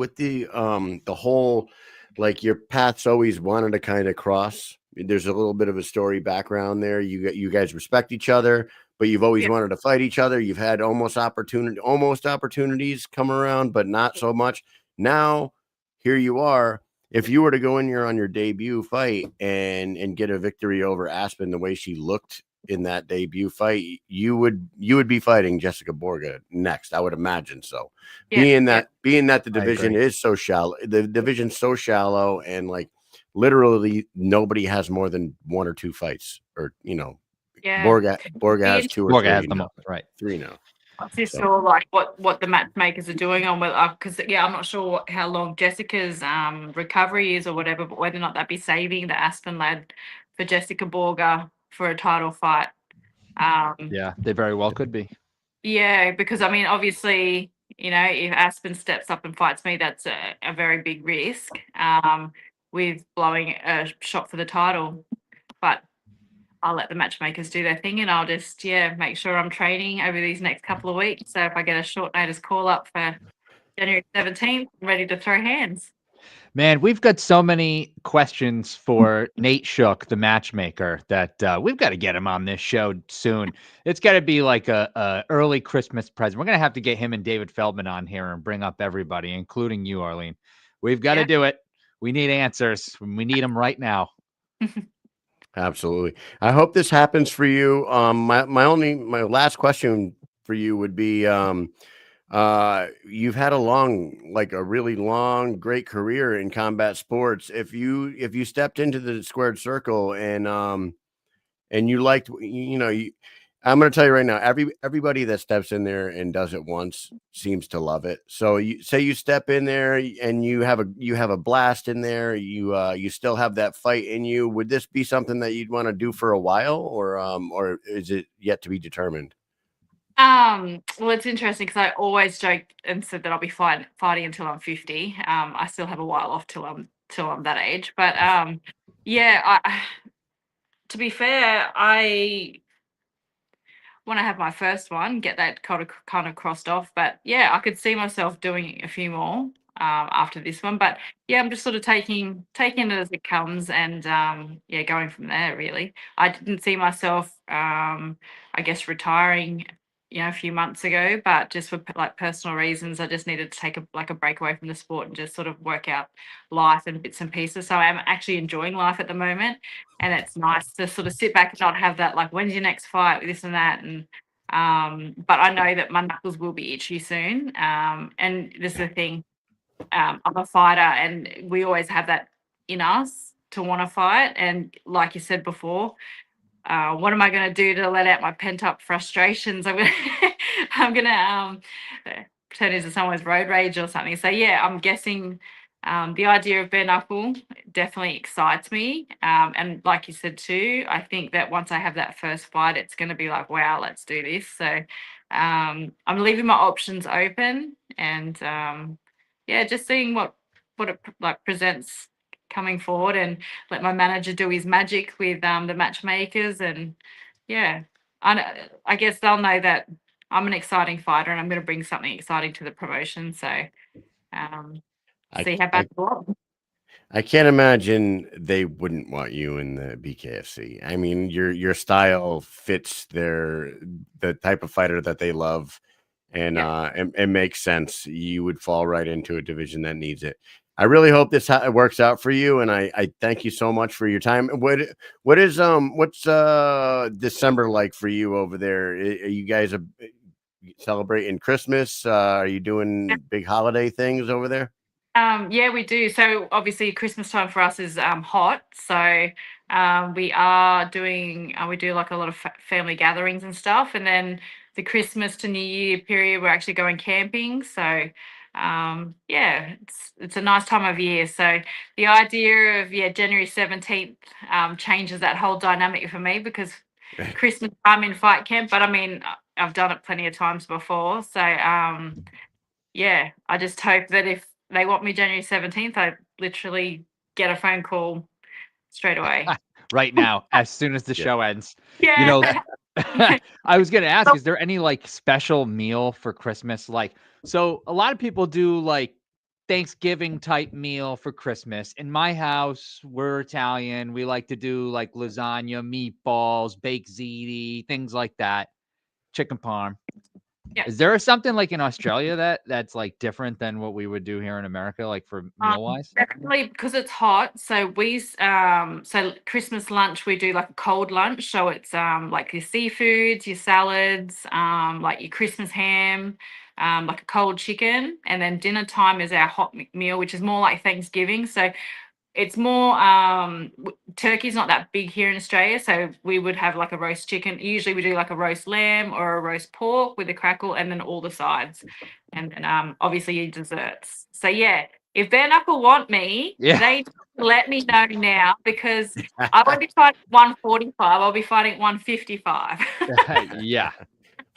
whole, like your paths always wanted to kind of cross. There's a little bit of a story background there. You guys respect each other, but you've always wanted to fight each other. You've had almost opportunities come around, but not so much. Now here you are. If you were to go in here on your debut fight and get a victory over Aspen the way she looked in that debut fight, you would be fighting Jessica Borga next. I would imagine so. Being that the division is so shallow, the division's so shallow, and like literally nobody has more than 1 or 2 fights, or Borga has 2 or 3. Has the most, right? 3 now. I'm just sure like what the matchmakers are doing on because I'm not sure how long Jessica's recovery is or whatever, but whether or not they'd be saving the Aspen lad for Jessica Borga for a title fight. They very well could be. Yeah, because I mean, obviously, if Aspen steps up and fights me, that's a very big risk with blowing a shot for the title. But I'll let the matchmakers do their thing, and I'll just make sure I'm training over these next couple of weeks. So if I get a short notice call up for January 17th, I'm ready to throw hands. Man, we've got so many questions for Nate Shook, the matchmaker, that we've got to get him on this show soon. It's got to be like a early Christmas present. We're going to have to get him and David Feldman on here and bring up everybody, including you, Arlene. We've got to do it. We need answers. We need them right now. Absolutely. I hope this happens for you. My last question for you would be, you've had a really long, great career in combat sports. If you stepped into the squared circle and you liked, I'm going to tell you right now, everybody that steps in there and does it once seems to love it. So you step in there and you have a blast in there. You still have that fight in you. Would this be something that you'd want to do for a while, or is it yet to be determined? Well, it's interesting because I always joked and said that I'll be fighting until I'm 50. I still have a while off till I'm that age. But to be fair, I want to have my first one, get that kind of crossed off. But I could see myself doing a few more after this one. But I'm just sort of taking it as it comes, and going from there. Really, I didn't see myself, I guess, retiring a few months ago, but just for like personal reasons, I just needed to take a break away from the sport and just sort of work out life and bits and pieces. So I'm actually enjoying life at the moment, and it's nice to sort of sit back and not have that like, when's your next fight, this and that. And But I know that my knuckles will be itchy soon. And this is the thing. I'm a fighter, and we always have that in us to want to fight. And like you said before, what am I going to do to let out my pent up frustrations? I'm gonna turn into someone's road rage or something. So yeah, I'm guessing the idea of bare knuckle definitely excites me. And like you said too, I think that once I have that first fight, it's going to be like, wow, let's do this. So I'm leaving my options open, and yeah, just seeing what it like presents coming forward, and let my manager do his magic with the matchmakers. And yeah, I guess they'll know that I'm an exciting fighter and I'm going to bring something exciting to the promotion. So I, see how bad it was. I can't imagine they wouldn't want you in the BKFC. I mean, your style fits the type of fighter that they love, and it makes sense. You would fall right into a division that needs it. I really hope this works out for you, and I thank you so much for your time. What's December like for you over there? Are you guys celebrating Christmas? Are you doing big holiday things over there? Yeah, we do. So obviously Christmas time for us is hot. So we are doing we do like a lot of family gatherings and stuff. And then the Christmas to New Year period, we're actually going camping. So yeah, it's a nice time of year. So the idea of January 17th changes that whole dynamic for me, because Christmas I'm in fight camp, but I mean I've done it plenty of times before. So yeah, I just hope that if they want me January 17th, I literally get a phone call straight away. Right now, as soon as the show ends. Yeah. You know, I was going to ask, is there any like special meal for Christmas? Like, so a lot of people do like Thanksgiving type meal for Christmas. In my house, we're Italian. We like to do like lasagna, meatballs, baked ziti, things like that, chicken parm. Yeah. Is there something like in Australia that's like different than what we would do here in America, like for meal wise? Definitely, because it's hot. So so Christmas lunch we do like a cold lunch. So it's like your seafoods, your salads, like your Christmas ham, like a cold chicken, and then dinner time is our hot meal, which is more like Thanksgiving. So it's more turkey's not that big here in Australia, so we would have like a roast chicken. Usually we do like a roast lamb or a roast pork with a crackle, and then all the sides, and then obviously your desserts. So yeah, if bare knuckle want me, they let me know now, because I won't be fighting 145, I'll be fighting 155. Yeah.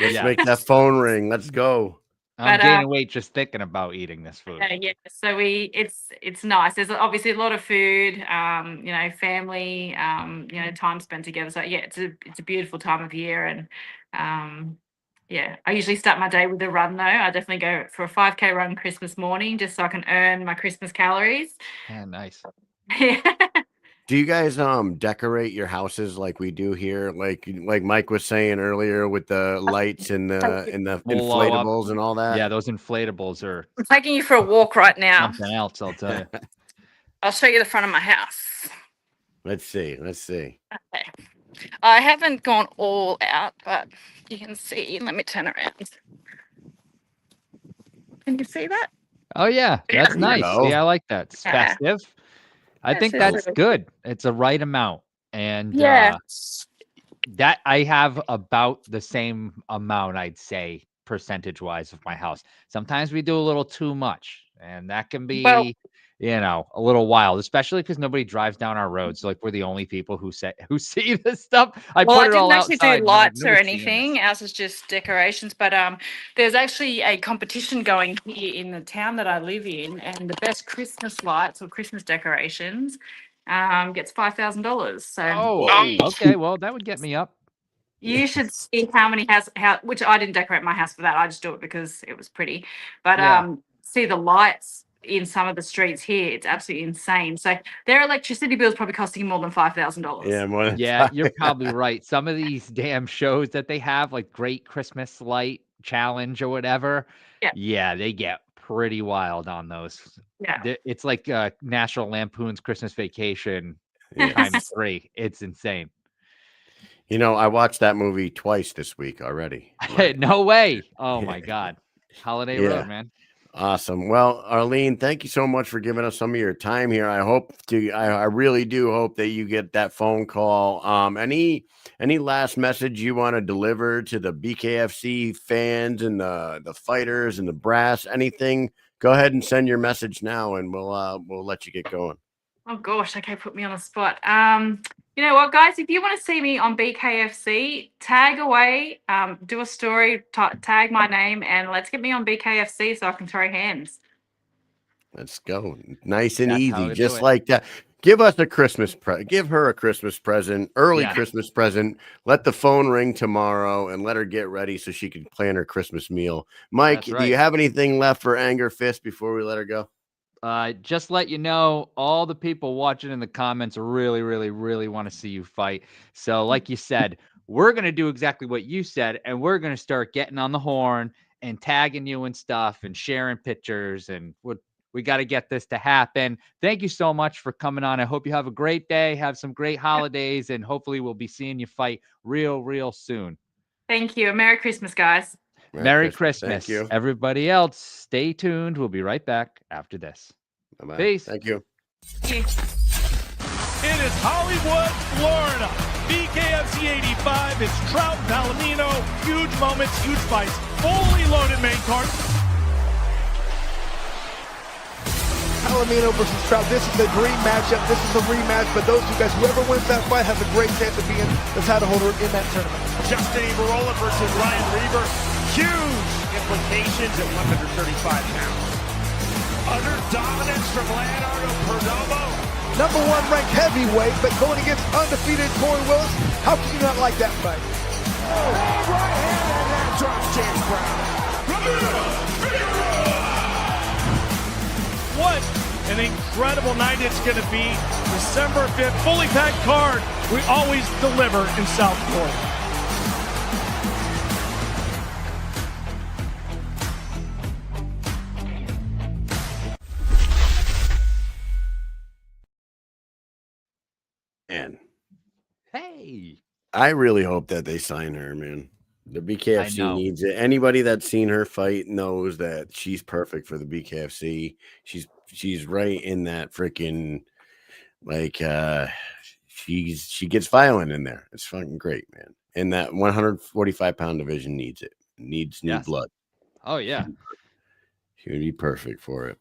Let's make that phone ring. Let's go. I'm gaining weight just thinking about eating this food. Yeah, so it's nice. There's obviously a lot of food, family, time spent together. So yeah, it's a beautiful time of year. And yeah, I usually start my day with a run though. I definitely go for a 5K run Christmas morning, just so I can earn my Christmas calories. Yeah, nice. Yeah. Do you guys decorate your houses like we do here? Like Mike was saying earlier, with the lights and the inflatables and all that? Yeah, those inflatables are I'm taking you for a walk right now. something else, I'll tell you. I'll show you the front of my house. Let's see. Okay. I haven't gone all out, but you can see. Let me turn around. Can you see that? Oh yeah, that's nice. Yeah, I like that. It's festive. I think that's good. It's a right amount. And that I have about the same amount, I'd say, percentage wise of my house. Sometimes we do a little too much, and that can be, a little wild, especially because nobody drives down our roads. Like we're the only people who see this stuff. I didn't actually do lights or anything. Ours is just decorations. But there's actually a competition going here in the town that I live in, and the best Christmas lights or Christmas decorations gets $5,000. So okay, well that would get me up. You should see how many which I didn't decorate my house for that. I just do it because it was pretty. But see the lights in some of the streets here, it's absolutely insane. So their electricity bill is probably costing more than $5,000. Yeah, more than you're probably right. Some of these damn shows that they have, like Great Christmas Light Challenge or whatever, they get pretty wild on those. Yeah, it's like National Lampoon's Christmas Vacation times 3. It's insane. You know, I watched that movie twice this week already. No way. Oh my God. Holiday Road, man. Awesome. Well, Arlene, thank you so much for giving us some of your time here. I really do hope that you get that phone call. Any last message you want to deliver to the BKFC fans and the fighters and the brass? Anything? Go ahead and send your message now, and we'll let you get going. Oh gosh, okay, put me on the spot. You know what, guys? If you want to see me on BKFC, tag away, do a story, tag my name, and let's get me on BKFC so I can throw hands. Let's go. Nice and That's how easy, we just do it. like that. Give us a Christmas present. Give her a Christmas present, early Christmas present. Let the phone ring tomorrow and let her get ready so she can plan her Christmas meal. Mike, That's do you right. have anything left for Angerfist before we let her go? Just let you know, all the people watching in the comments really, really, really want to see you fight. So, like you said, we're going to do exactly what you said, and we're going to start getting on the horn and tagging you and stuff and sharing pictures. And we got to get this to happen. Thank you so much for coming on. I hope you have a great day, have some great holidays, and hopefully we'll be seeing you fight real soon. Thank you. Merry Christmas, guys. Merry Christmas. Thank you. Everybody else, stay tuned. We'll be right back after this. Bye-bye. Peace. Thank you. It is Hollywood, Florida. BKFC 85. It's Trout, Palomino. Huge moments, huge fights. Fully loaded main card. Palomino versus Trout. This is a dream matchup. This is a rematch, but those two guys, whoever wins that fight has a great chance of being the title holder in that tournament. Justin Barola versus Ryan Reaver. Huge implications at 135 pounds. Utter dominance from Leonardo Perdomo. #1 ranked heavyweight, but going against undefeated Corey Willis. How can you not like that fight? Oh, right hand, and that drops James Brown. What an incredible night it's going to be. December 5th, fully packed card. We always deliver in South Florida. Man, Hey. I really hope that they sign her, man. The BKFC needs it. Anybody that's seen her fight knows that she's perfect for the BKFC. She's right in that freaking like she gets violent in there. It's fucking great, man. And that 145-pound division needs it. Needs new blood. Oh yeah. She would be perfect for it.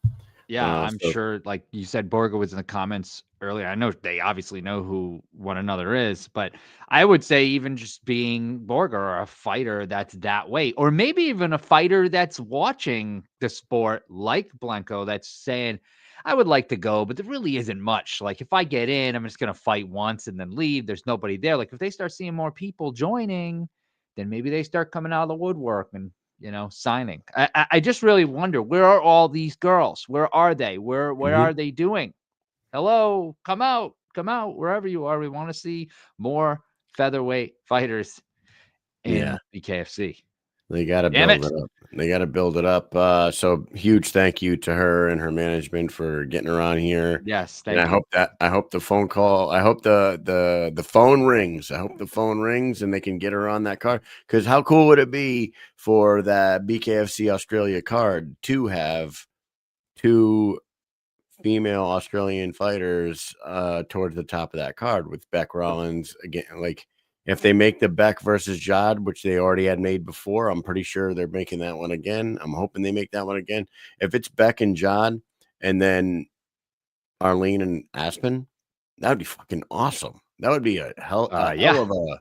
Yeah, I'm sure, like you said, Borga was in the comments earlier. I know they obviously know who one another is, but I would say even just being Borga or a fighter that's that way, or maybe even a fighter that's watching the sport like Blencowe that's saying, I would like to go, but there really isn't much. Like if I get in, I'm just going to fight once and then leave. There's nobody there. Like if they start seeing more people joining, then maybe they start coming out of the woodwork and signing. I just really wonder, where are all these girls? Where are they? Where are they doing? Hello, come out, wherever you are. We want to see more featherweight fighters in BKFC. They got to build it up. They got to build it up. So huge thank you to her and her management for getting her on here. Yes, thank you. I hope the phone call. I hope the phone rings. I hope the phone rings and they can get her on that card. Because how cool would it be for that BKFC Australia card to have 2 female Australian fighters towards the top of that card with Beck Rollins again? Like, if they make the Beck versus Jod, which they already had made before, I'm pretty sure they're making that one again. I'm hoping they make that one again. If it's Beck and Jod and then Arlene and Aspen, that would be fucking awesome. That would be a hell of a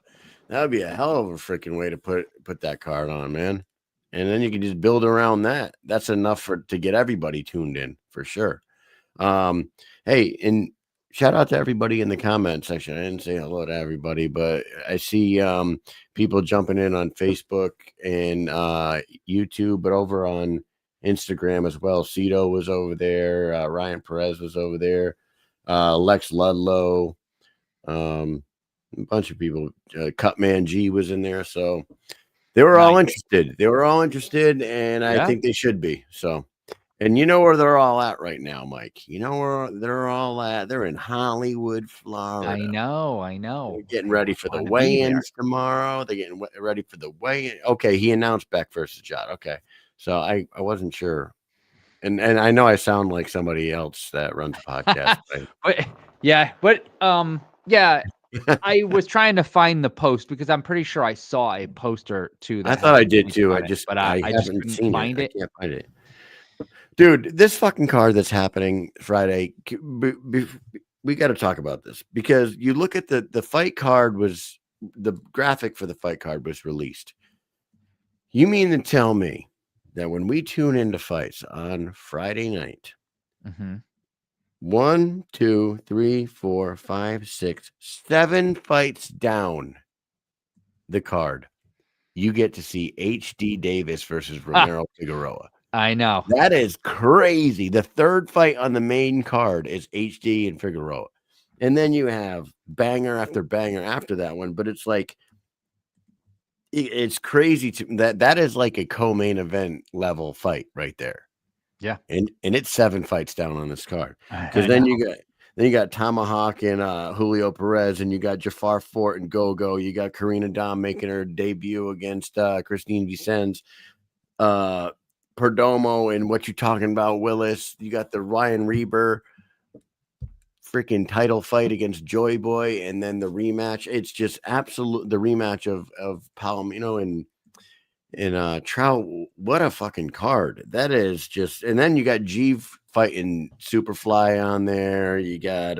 freaking way to put that card on, man. And then you can just build around that. That's enough to get everybody tuned in for sure. Hey, and shout out to everybody in the comment section. I didn't say hello to everybody, but I see people jumping in on Facebook and YouTube, but over on Instagram as well. Cito was over there. Ryan Perez was over there. Lex Ludlow. A bunch of people. Cutman G was in there. So they were all interested. They were all interested, and I think they should be. So And you know where they're all at right now, Mike? You know where they're all at? They're in Hollywood, Florida. I know. They're getting ready for the Wanna be there. weigh-ins tomorrow. They're getting ready for the weigh-in. Okay, he announced Beck versus Jot. Okay, so I wasn't sure, and I know I sound like somebody else that runs a podcast. But I was trying to find the post because I'm pretty sure I saw a poster too. I thought I did too. I just haven't couldn't seen find it. it. I can't find it. Dude, this fucking card that's happening Friday, we got to talk about this because you look at the fight card was the graphic for the fight card was released. You mean to tell me that when we tune into fights on Friday night, 1, 2, 3, 4, 5, 6, 7 fights down the card, you get to see HD Davis versus Romero Figueroa. I know. That is crazy. The third fight on the main card is HD and Figueroa. And then you have banger after banger after that one. But it's like, it's crazy that is like a co-main event level fight right there. Yeah. And it's 7 fights down on this card. Because then you got Tomahawk and Julio Perez, and you got Jafar Fort and Go-Go. You got Karina Dom making her debut against Christine Vicens. Perdomo and what you talking about, Willis. You got the Ryan Reber freaking title fight against Joy Boy, and then the rematch. It's just absolute the rematch of Palomino and Trout. What a fucking card that is! Just and then you got G fighting Superfly on there. You got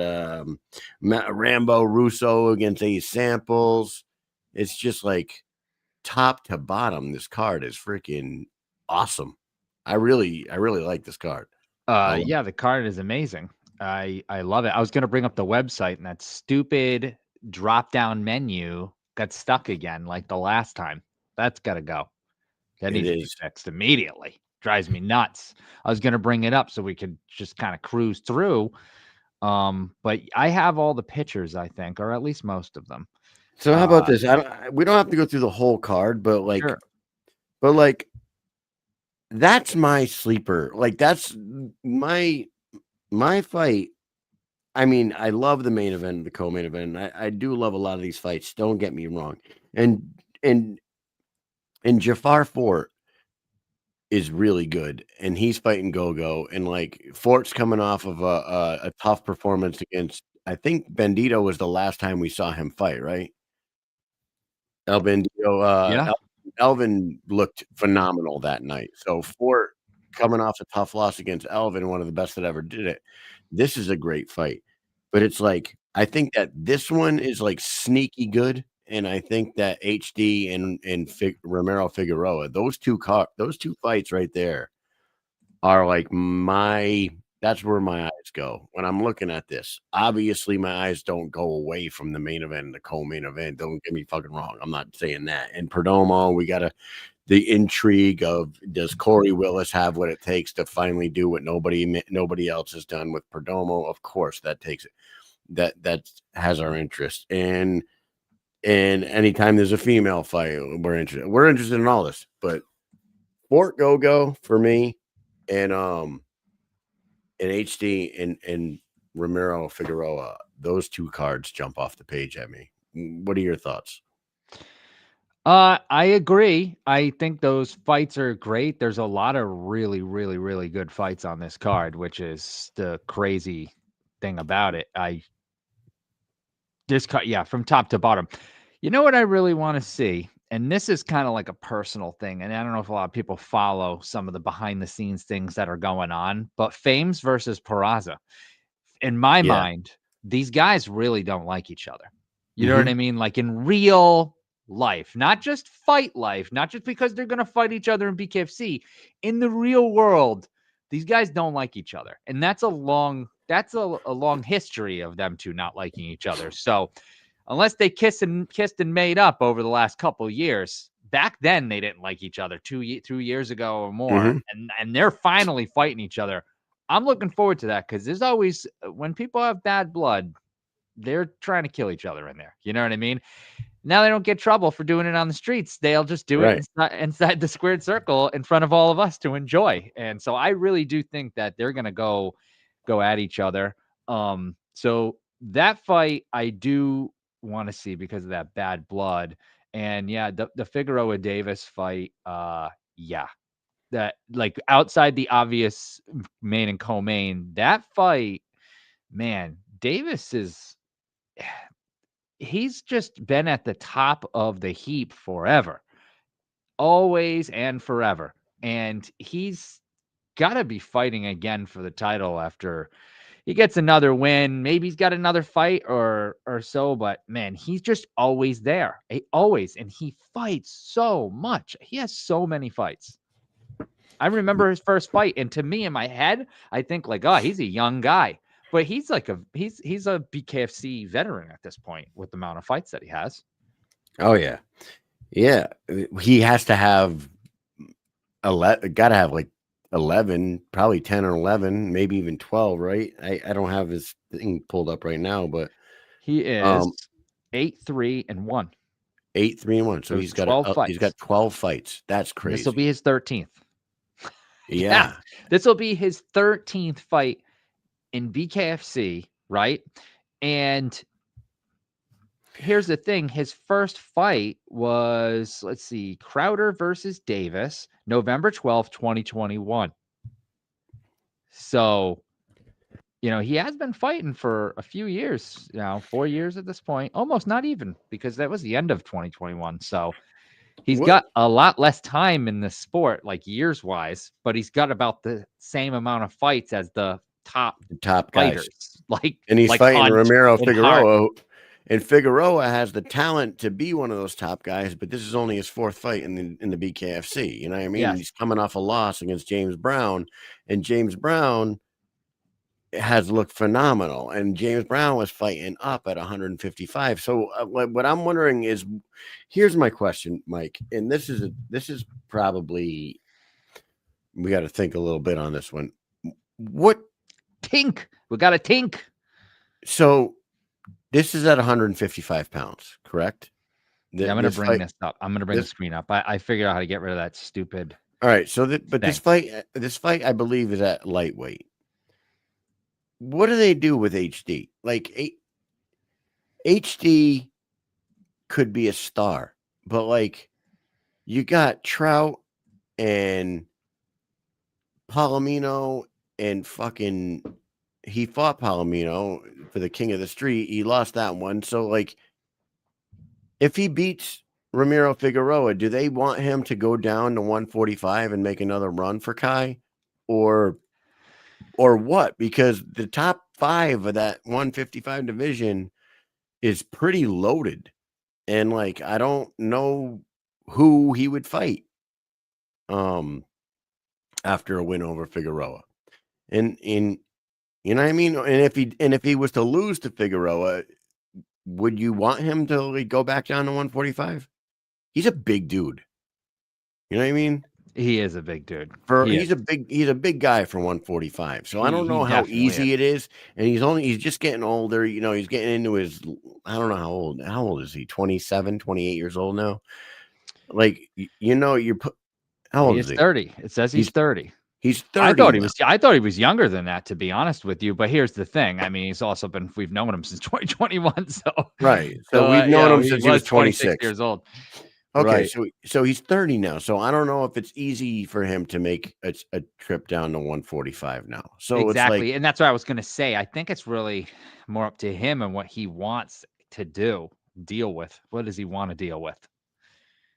Rambo Russo against Ace Samples. It's just like top to bottom. This card is freaking awesome. I really like this card. Yeah, the card is amazing. I love it. I was going to bring up the website, and that stupid drop-down menu got stuck again like the last time. That's got to go. That needs to be fixed immediately. Drives me nuts. I was going to bring it up so we could just kind of cruise through. But I have all the pictures, I think, or at least most of them. So how about this? We don't have to go through the whole card, but like, that's my sleeper. Like that's my fight. I mean, I love the main event, the co-main event. I do love a lot of these fights. Don't get me wrong. And Jafar Fort is really good, and he's fighting Go-Go, and like Fort's coming off of a tough performance against. I think Bandito was the last time we saw him fight, right? El Bandito. Elvin looked phenomenal that night. So Fort coming off a tough loss against Elvin, one of the best that ever did it. This is a great fight, but it's like I think that this one is like sneaky good, and I think that HD and Romero Figueroa, those two fights right there are like that's where my eyes go when I'm looking at this. Obviously, my eyes don't go away from the main event and the co-main event. Don't get me fucking wrong. I'm not saying that. And Perdomo, we got the intrigue of does Corey Willis have what it takes to finally do what nobody else has done with Perdomo? Of course, that takes it. That has our interest. And anytime there's a female fight, we're interested. We're interested in all this. But Fort Go-Go for me, and HD and Romero Figueroa, those two cards jump off the page at me. What are your thoughts? I agree. I think those fights are great. There's a lot of really, really, really good fights on this card, which is the crazy thing about it. From top to bottom. You know what I really want to see? And this is kind of like a personal thing. And I don't know if a lot of people follow some of the behind the scenes things that are going on, but Fames versus Peraza. In my mind, these guys really don't like each other. You know what I mean? Like in real life, not just fight life, not just because they're going to fight each other in BKFC. In the real world, these guys don't like each other. And that's a long history of them two not liking each other. So unless they kissed and made up over the last couple of years, back then they didn't like each other 2 years ago or more. And they're finally fighting each other. I'm looking forward to that because there's always, when people have bad blood, they're trying to kill each other in there. You know what I mean? Now they don't get trouble for doing it on the streets. They'll just do it inside the squared circle in front of all of us to enjoy. And so I really do think that they're going to go at each other. So that fight I do want to see because of that bad blood. And yeah, the Figueroa Davis fight, yeah, that like outside the obvious main and co-main, that fight, man, Davis is he's just been at the top of the heap forever, always and forever. And he's got to be fighting again for the title after he gets another win. Maybe he's got another fight or so, but man, he's just always there. Always. And he fights so much. He has so many fights. I remember his first fight, and to me in my head, I think like, oh, he's a young guy. But he's like he's a BKFC veteran at this point with the amount of fights that he has. Oh yeah. Yeah. He has to have gotta have like 11, probably 10 or 11, maybe even 12, right? I don't have his thing pulled up right now, but he is 8-3-1. 8-3-1. So he's got 12 fights. He's got 12 fights. That's crazy. This will be his 13th. Yeah. This will be his 13th fight in BKFC, right? And here's the thing. His first fight was, let's see, Crowder versus Davis, November 12th, 2021. So, you know, he has been fighting for a few years now, 4 years at this point, almost not even, because that was the end of 2021. So he's got a lot less time in the sport, like years wise, but he's got about the same amount of fights as the top fighters. Guys. And he's fighting Ramiro Figueroa. And Figueroa has the talent to be one of those top guys, but this is only his fourth fight in the BKFC. You know what I mean? Yes. He's coming off a loss against James Brown, and James Brown has looked phenomenal. And James Brown was fighting up at 155. So what I'm wondering is, here's my question, Mike, and this is probably, we got to think a little bit on this one. What tink? We got a tink. So this is at 155 pounds, correct? Yeah, I'm going to bring this up. I'm going to bring the screen up. I figured out how to get rid of that stupid. All right. So, this fight, I believe, is at lightweight. What do they do with HD? Like, HD could be a star, but like, you got Trout and Palomino and fucking. He fought Palomino for the King of the Street. He lost that one. So, like, if he beats Ramiro Figueroa, do they want him to go down to 145 and make another run for Kai? Or what? Because the top 5 of that 155 division is pretty loaded. And, like, I don't know who he would fight after a win over Figueroa. And you know what I mean? And if he was to lose to Figueroa, would you want him to like go back down to 145? He's a big dude. You know what I mean? He is a big dude. He's a big guy for 145. So I don't know how easy it is. And he's just getting older. You know, he's getting into his, I don't know how old is he? 27, 28 years old now. Like, you know, how old is he? 30. It says he's 30. He's 30. I thought he was younger than that, to be honest with you. But here's the thing. I mean, he's also we've known him since 2021. So right. So we've known him since he was 26 years old. Okay. Right. So he's 30 now. So I don't know if it's easy for him to make a trip down to 145 now. So exactly. It's like, and that's what I was going to say. I think it's really more up to him and what he wants to deal with. What does he want to deal with?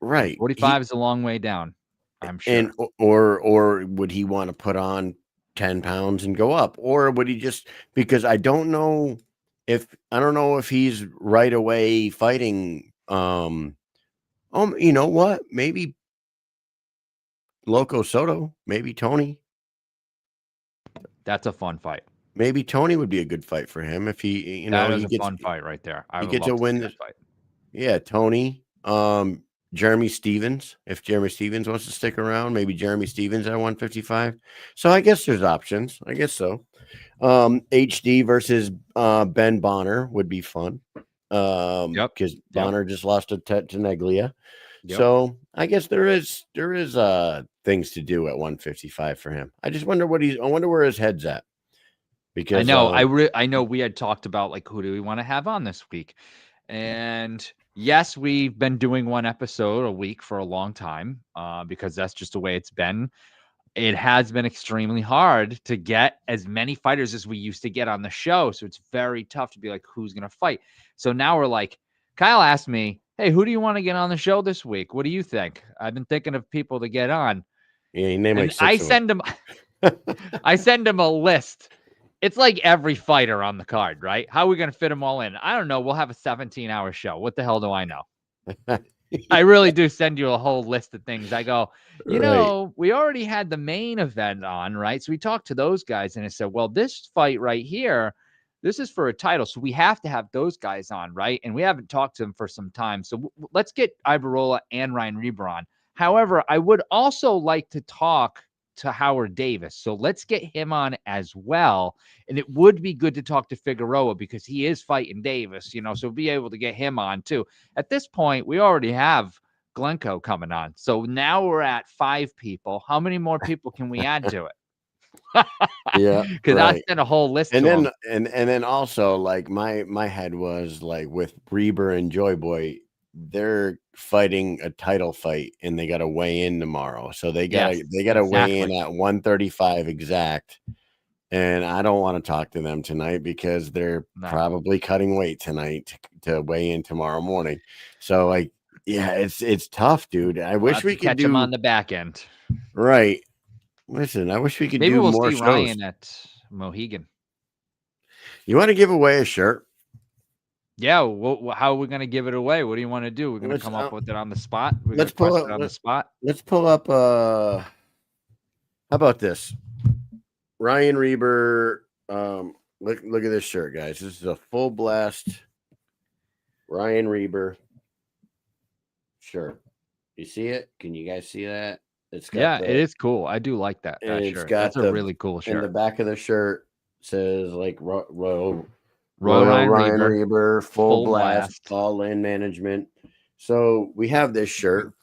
Right. 45 is a long way down. I'm sure. And or would he want to put on 10 pounds and go up, or would he just, because I don't know if he's right away fighting. You know what? Maybe Loco Soto, maybe Tony. That's a fun fight. Maybe Tony would be a good fight for him if he, that is a fun fight right there. He gets to win this fight. Yeah, Tony. Jeremy Stevens, if Jeremy Stevens wants to stick around, maybe Jeremy Stevens at 155. So I guess there's options. I guess so. HD versus Ben Bonner would be fun. Because Bonner just lost to Neglia. Yep. So I guess there is things to do at 155 for him. I just wonder I wonder where his head's at. Because I know I know we had talked about like who do we want to have on this week, and yes, we've been doing one episode a week for a long time because that's just the way it's been. It has been extremely hard to get as many fighters as we used to get on the show, so it's very tough to be like who's gonna fight. So now we're like, Kyle asked me, hey, who do you want to get on the show this week? What do you think? I've been thinking of people to get on. Yeah, you name like six I send him I send him a list. It's like every fighter on the card, right? How are we going to fit them all in? I don't know. We'll have a 17-hour show. What the hell do I know? I really do send you a whole list of things. I go, you know, we already had the main event on, right? So we talked to those guys and I said, well, this fight right here, this is for a title. So we have to have those guys on, right? And we haven't talked to them for some time. So let's get Ibarola and Ryan Reber on. However, I would also like to talk to Howard Davis. So let's get him on as well. And it would be good to talk to Figueroa because he is fighting Davis, you know, so be able to get him on too. At this point, we already have Blencowe coming on. So now we're at 5 people. How many more people can we add to it? Yeah. Because I sent a whole list and to then him. and then also like my head was like with Reber and Joy Boy, they're fighting a title fight and they got to weigh in tomorrow. So they got to weigh in at 135 exact. And I don't want to talk to them tonight because they're probably cutting weight tonight to weigh in tomorrow morning. So like, yeah, it's tough, dude. I wish we could catch them on the back end. Right. Listen, I wish we could do we'll more see shows. Ryan at Mohegan. You want to give away a shirt? Yeah, how are we going to give it away? What do you want to do? We're going to come up with it on the spot. Let's pull up on the spot. Let's pull up. How about this? Ryan Reber. Look at this shirt, guys. This is a Full Blast Ryan Reber shirt. You see it? Can you guys see that? It's got it is cool. I do like that. Shirt. That's a really cool shirt. In the back of the shirt says like Royal Ryan Reber, Full Blast, All In Management. So we have this shirt.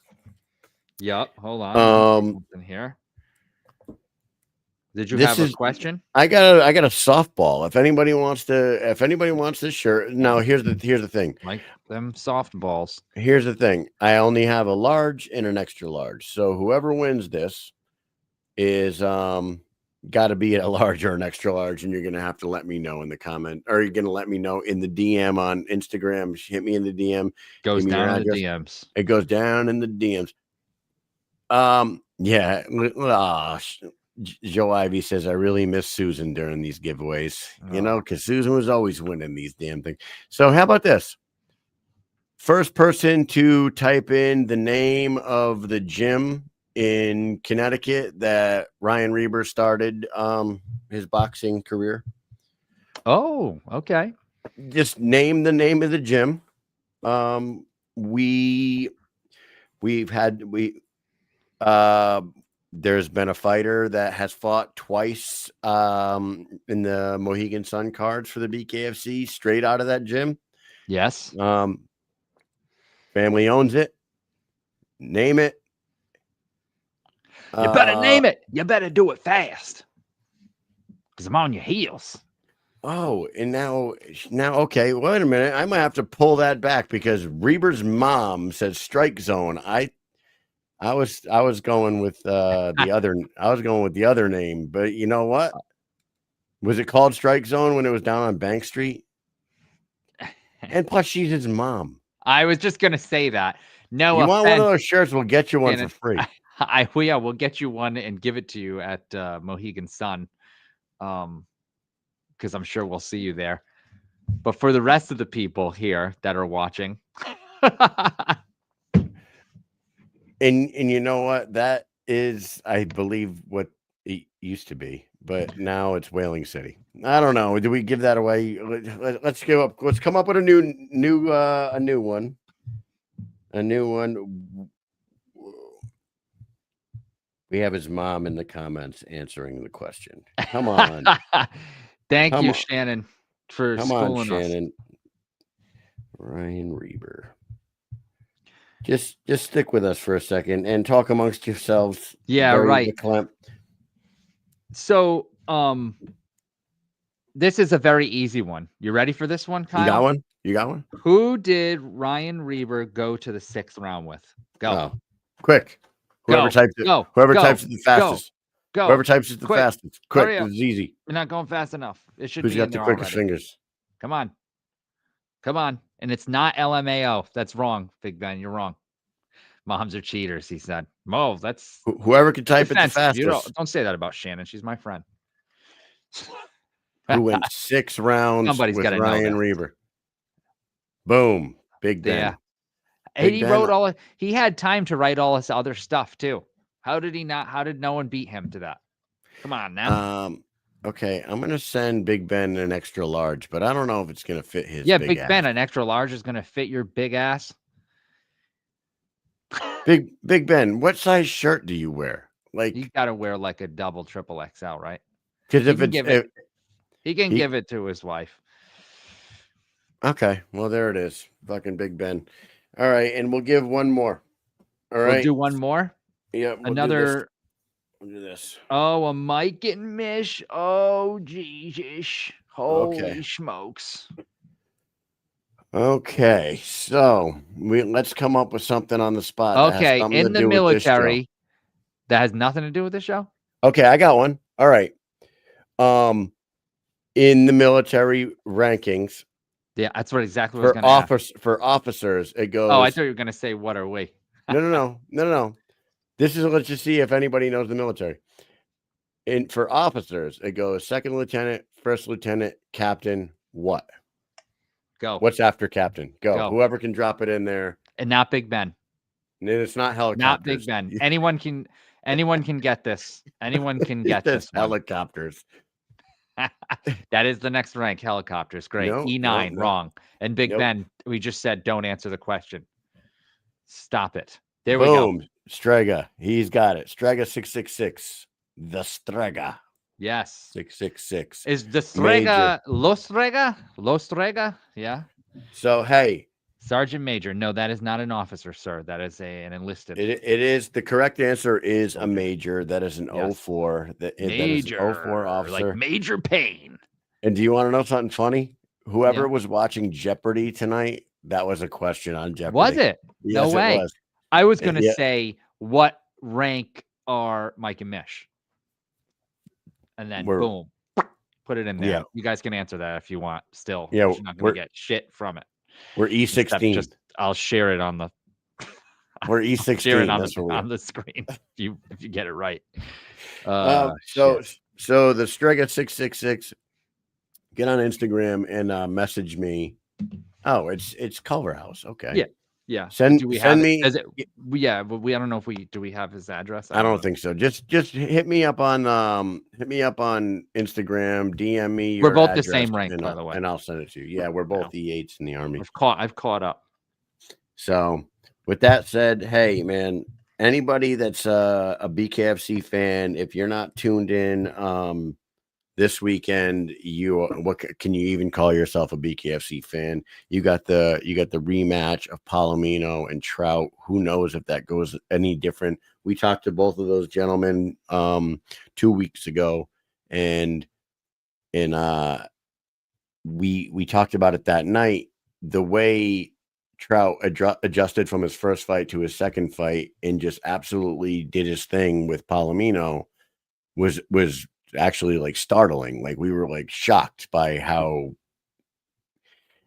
Yep. Hold on. In here. Did you have a question? I got a softball. If anybody wants this shirt, now here's the thing. Like them softballs. Here's the thing. I only have a large and an extra large. So whoever wins this is got to be a large or an extra large, and you're gonna have to let me know in the comment, or you're gonna let me know in the DM on Instagram. Hit me in the DM. Goes down in the DMs. It goes down in the DMs. Yeah. Joe Ivy says, I really miss Susan during these giveaways, you know, because Susan was always winning these damn things. So how about this? First person to type in the name of the gym in Connecticut that Ryan Reber started his boxing career. Oh, okay. Just name the name of the gym. There's been a fighter that has fought twice in the Mohegan Sun cards for the BKFC straight out of that gym. Yes. Family owns it. Name it. You better name it. You better do it fast because I'm on your heels. Oh, and now, okay, wait a minute. I might have to pull that back because Reber's mom says Strike Zone. I was going with the other name, but you know what? Was it called Strike Zone when it was down on Bank Street? And plus, she's his mom. I was just gonna say that. No, you want one of those shirts? We'll get you one for free. We'll get you one and give it to you at Mohegan Sun, because I'm sure we'll see you there. But for the rest of the people here that are watching. And you know what? That is, I believe, what it used to be, but now it's Whaling City. I don't know. Do we give that away? Let's come up with a new one. A new one. We have his mom in the comments answering the question. Come on. Thank you, Shannon, for come schooling on, Shannon. us. Ryan Reber. Just stick with us for a second and talk amongst yourselves. Yeah, right. So, this is a very easy one. You ready for this one, Kyle? You got one? You got one? Who did Ryan Reber go to the 6th round with? Go. Oh, quick. Whoever types it. Go. Whoever Go. types it the fastest. Go. Whoever types it the Quick. fastest. Quick. Hurry up. It's easy. You're not going fast enough. It should Who's be got in the there quickest already. fingers? Come on. Come on. And it's not LMAO. That's wrong, Big Ben. You're wrong. Moms are cheaters, he said. Mo, that's whoever can type it the fastest. You don't say that about Shannon. She's my friend. Who went 6 rounds Somebody's with gotta know Ryan that. Reber? Boom. Big Ben. Yeah. Big He Ben. wrote he had time to write all this other stuff too. How did no one beat him to that? Come on now. Okay, I'm gonna send Big Ben an extra large, but I don't know if it's gonna fit his Big ass. Ben, an extra large is gonna fit your big ass. Big Ben, what size shirt do you wear? Like, you gotta wear like a double, triple XL, right? Because he can give it to his wife. Okay, well there it is. Fucking Big Ben. All right, and we'll give one more. All right. We'll do one more. Yeah, another. We'll do this. Oh, a Mike and Mish. Oh, Jesus. Holy smokes. Okay, so let's come up with something on the spot. Okay, in the military, that has nothing to do with the show. Okay, I got one. All right. In the military rankings. Yeah, that's exactly what I was going to for officers, it goes. Oh, I thought you were going to say what are we? No. This is, let's just see if anybody knows the military. For officers, it goes 2nd lieutenant, 1st lieutenant, captain, what? Go. What's after captain? Go. Whoever can drop it in there. And not Big Ben. And it's not helicopters. Not Big Ben. Anyone can get this. Anyone can get this. Helicopters. That is the next rank. Helicopters. Great. No, E9. no. Wrong. And Big Ben, we just said don't answer the question. Stop it. There we go. Boom. Strega. He's got it. Strega 666. The Strega. Yes. 666. Is the Strega Los Strega? Los Strega? Yeah. So, hey. Sergeant Major. No, that is not an officer, sir. That is an enlisted. It is. The correct answer is a major. That is an 04. That is an 04 officer. Like Major Payne. And do you want to know something funny? Whoever was watching Jeopardy tonight, that was a question on Jeopardy. Was it? Yes, no way. It was. I was going to say, what rank are Mike and Mish? And then boom, put it in there. Yeah. You guys can answer that if you want. Still, yeah, you're not going to get shit from it. We're E16. I'll share it on the. We're E16. Share it on the screen if you get it right. So the Strega 666. Get on Instagram and message me. Oh, it's Culver House. Okay. Yeah. Send me. Yeah, but I don't know if do we have his address? I don't think so. Just hit me up on Instagram, DM me. We're both the same rank, by the way, and I'll send it to you. Yeah, we're both E8s in the Army. I've caught up. So with that said, hey man, anybody that's a BKFC fan, if you're not tuned in this weekend, what can you even call yourself a BKFC fan? You got the rematch of Palomino and Trout. Who knows if that goes any different? We talked to both of those gentlemen 2 weeks ago, and we talked about it that night. The way Trout adjusted from his first fight to his second fight and just absolutely did his thing with Palomino was actually like startling. Like we were like shocked by how,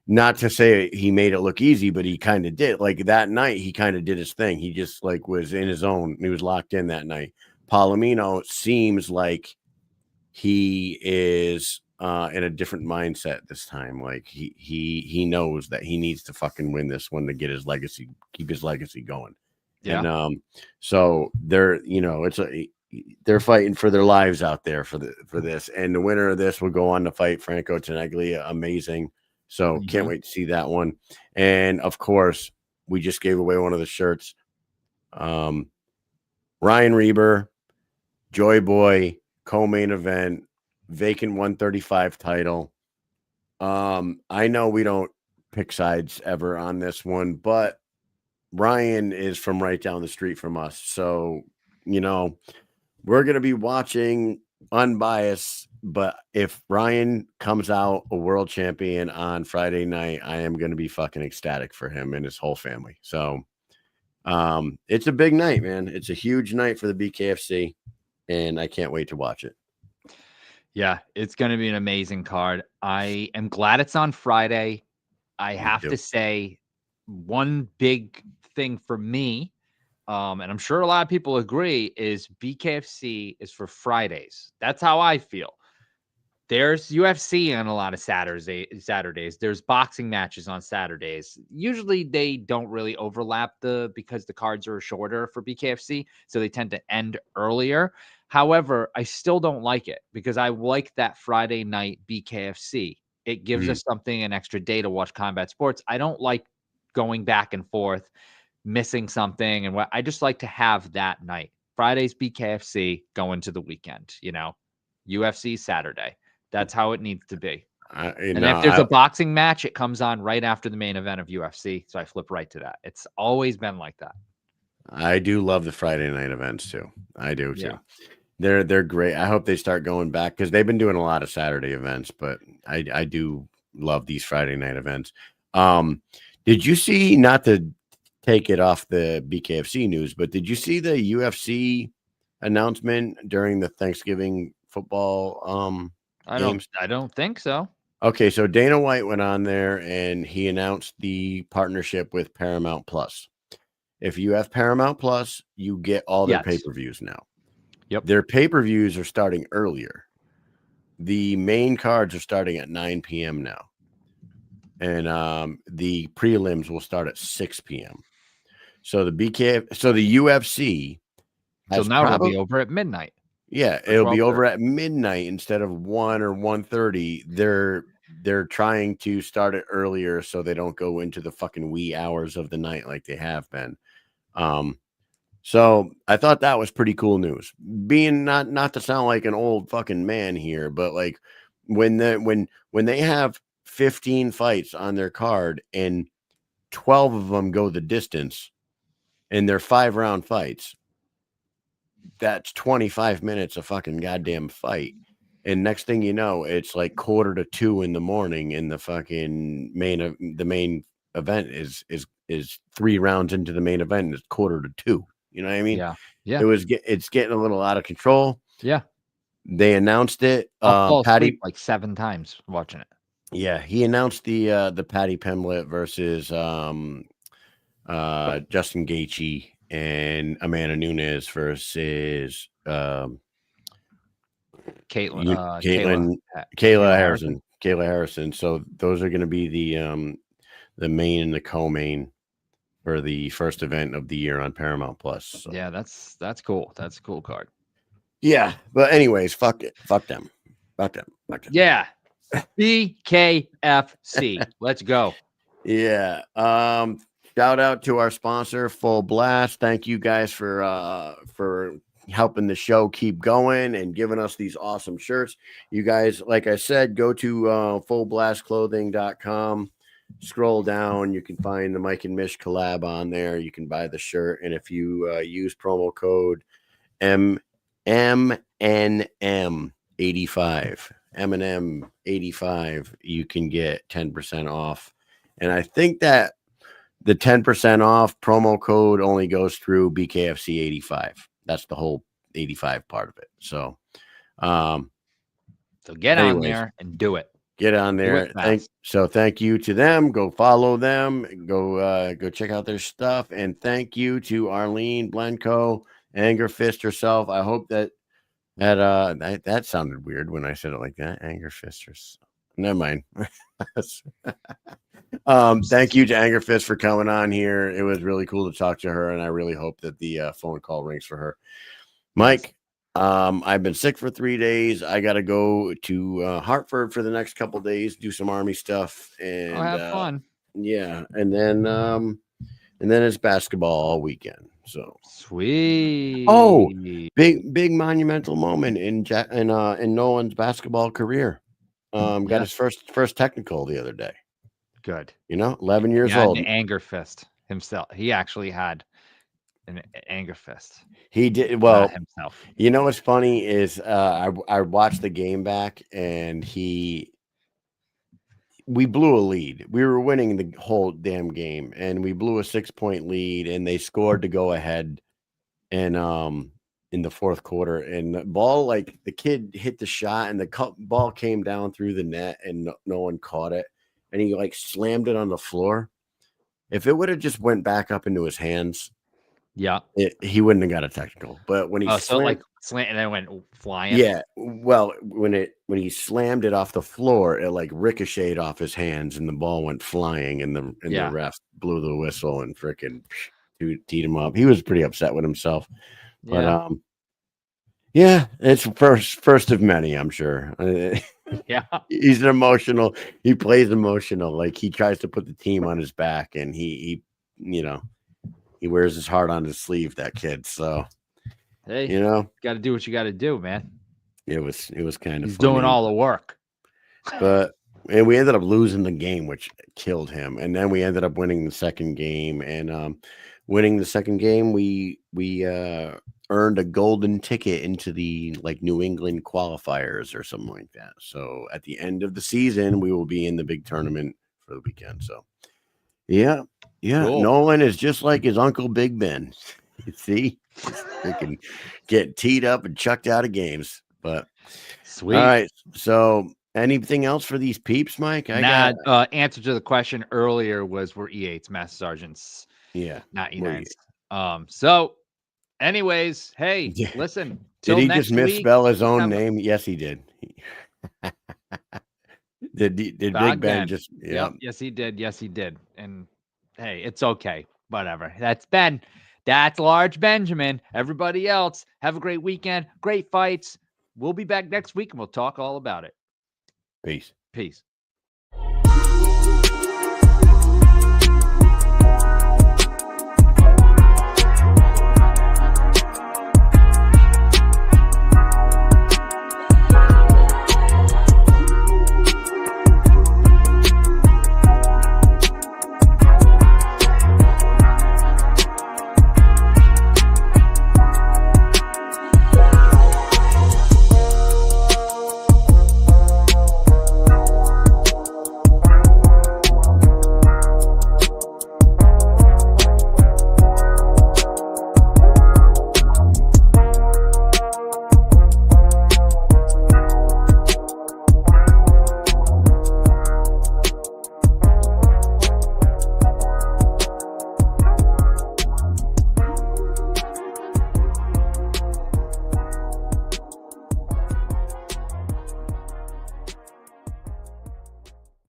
not to say he made it look easy, but he kind of did. Like that night he kind of did his thing. He just like was in his own. He was locked in that night. Palomino seems like he is in a different mindset this time. Like he knows that he needs to fucking win this one to get his legacy, keep his legacy going. Yeah. And so they're they're fighting for their lives out there for this, and the winner of this will go on to fight Franco Tenaglia. Amazing. So can't wait to see that one. And of course, we just gave away one of the shirts. Ryan Reber, Joy Boy, co-main event, vacant 135 title. I know we don't pick sides ever on this one, but Ryan is from right down the street from us. So, you know, we're going to be watching unbiased, but if Ryan comes out a world champion on Friday night, I am going to be fucking ecstatic for him and his whole family. So, it's a big night, man. It's a huge night for the BKFC, and I can't wait to watch it. Yeah, it's going to be an amazing card. I am glad it's on Friday. I have to say one big thing for me, and I'm sure a lot of people agree, is BKFC is for Fridays. That's how I feel. There's UFC on a lot of Saturdays. There's boxing matches on Saturdays. Usually they don't really overlap because the cards are shorter for BKFC, so they tend to end earlier. However, I still don't like it because I like that Friday night BKFC. It gives us something, an extra day to watch combat sports. I don't like going back and forth, missing something, and I just like to have that night. Friday's BKFC, going to the weekend, UFC Saturday. That's how it needs to be. And if there's a boxing match, it comes on right after the main event of UFC. So I flip right to that. It's always been like that. I do love the Friday night events too. I do too. Yeah. They're great. I hope they start going back because they've been doing a lot of Saturday events, but I do love these Friday night events. Did you see, not to take it off the BKFC news, but did you see the UFC announcement during the Thanksgiving football games? I don't think so. Okay, so Dana White went on there and he announced the partnership with Paramount Plus. If you have Paramount Plus, you get all their pay-per-views now. Yep. Their pay-per-views are starting earlier. The main cards are starting at 9 p.m. now. And the prelims will start at 6 p.m. So the UFC has now it'll be over at midnight. Yeah, it'll be over at midnight instead of 1 or 1:30. They're trying to start it earlier so they don't go into the fucking wee hours of the night like they have been. So I thought that was pretty cool news. Being not to sound like an old fucking man here, but like when they have 15 fights on their card and 12 of them go the distance and they're 5-round fights, that's 25 minutes of fucking goddamn fight. And next thing you know, it's like 1:45 in the morning, and the fucking the main event is 3 rounds into the main event, and it's 1:45. You know what I mean? Yeah. It's getting a little out of control. Yeah. They announced it. Patty like 7 times watching it. Yeah, he announced the Patty Pimblett versus Justin Gaethje and Amanda Nunes versus Kayla Harrison. So those are going to be the main and the co-main for the first event of the year on Paramount Plus. So. Yeah, that's cool. That's a cool card. Yeah, but anyways, fuck them. Yeah, BKFC. Let's go. Yeah. Shout out to our sponsor, Full Blast. Thank you guys for helping the show keep going and giving us these awesome shirts. You guys, like I said, go to FULLBLASTclothing.com. Scroll down. You can find the Mike and Mish collab on there. You can buy the shirt. And if you use promo code M&M85, you can get 10% off. And I think that the 10% off promo code only goes through BKFC 85. That's the whole 85 part of it. So get on there and do it. Get on there. Thank you to them. Go follow them. Go check out their stuff. And thank you to Arlene, Blencowe, Angerfist herself. I hope that sounded weird when I said it like that. Angerfist. Never mind. Thank you to Angerfist for coming on here. It was really cool to talk to her, and I really hope that the phone call rings for her. Mike, I've been sick for 3 days. I got to go to Hartford for the next couple days, do some Army stuff, and have fun. Yeah, and then it's basketball all weekend. So sweet. Oh, big monumental moment in Nolan's basketball career. Got his first technical the other day. Good. 11 years He had old. an Angerfist himself. He actually had an Angerfist. He did well himself. You know what's funny is I watched the game back, and we blew a lead. We were winning the whole damn game, and we blew a 6-point lead, and they scored to go ahead. And in the fourth quarter, and the ball, like the kid hit the shot, and the ball came down through the net, and no one caught it, and he like slammed it on the floor. If it would have just went back up into his hands, he wouldn't have got a technical. But when he slant and then went flying. Yeah, well, when he slammed it off the floor, it like ricocheted off his hands, and the ball went flying, and the ref blew the whistle and freaking teed him up. He was pretty upset with himself, but it's first of many, I'm sure. He's he plays emotional, like he tries to put the team on his back, and he wears his heart on his sleeve, that kid. So hey, got to do what you got to do, man. It was kind of he's funny. Doing all the work, and we ended up losing the game, which killed him. And then we ended up winning the second game, and winning the second game, we earned a golden ticket into the New England qualifiers or something like that. So at the end of the season, we will be in the big tournament for the weekend. So yeah, cool. Nolan is just like his uncle Big Ben. You see, they can get teed up and chucked out of games. But sweet. All right, so anything else for these peeps, Mike? Answer to the question earlier was we're E8s, Master Sergeants. Yeah, not E9s. So, anyways, hey, listen. Did he just misspell his own name? Yes, he did. Did Big Ben just? Yep. Yes, he did. Yes, he did. And hey, it's okay. Whatever. That's Ben. That's Large Benjamin. Everybody else, have a great weekend. Great fights. We'll be back next week, and we'll talk all about it. Peace.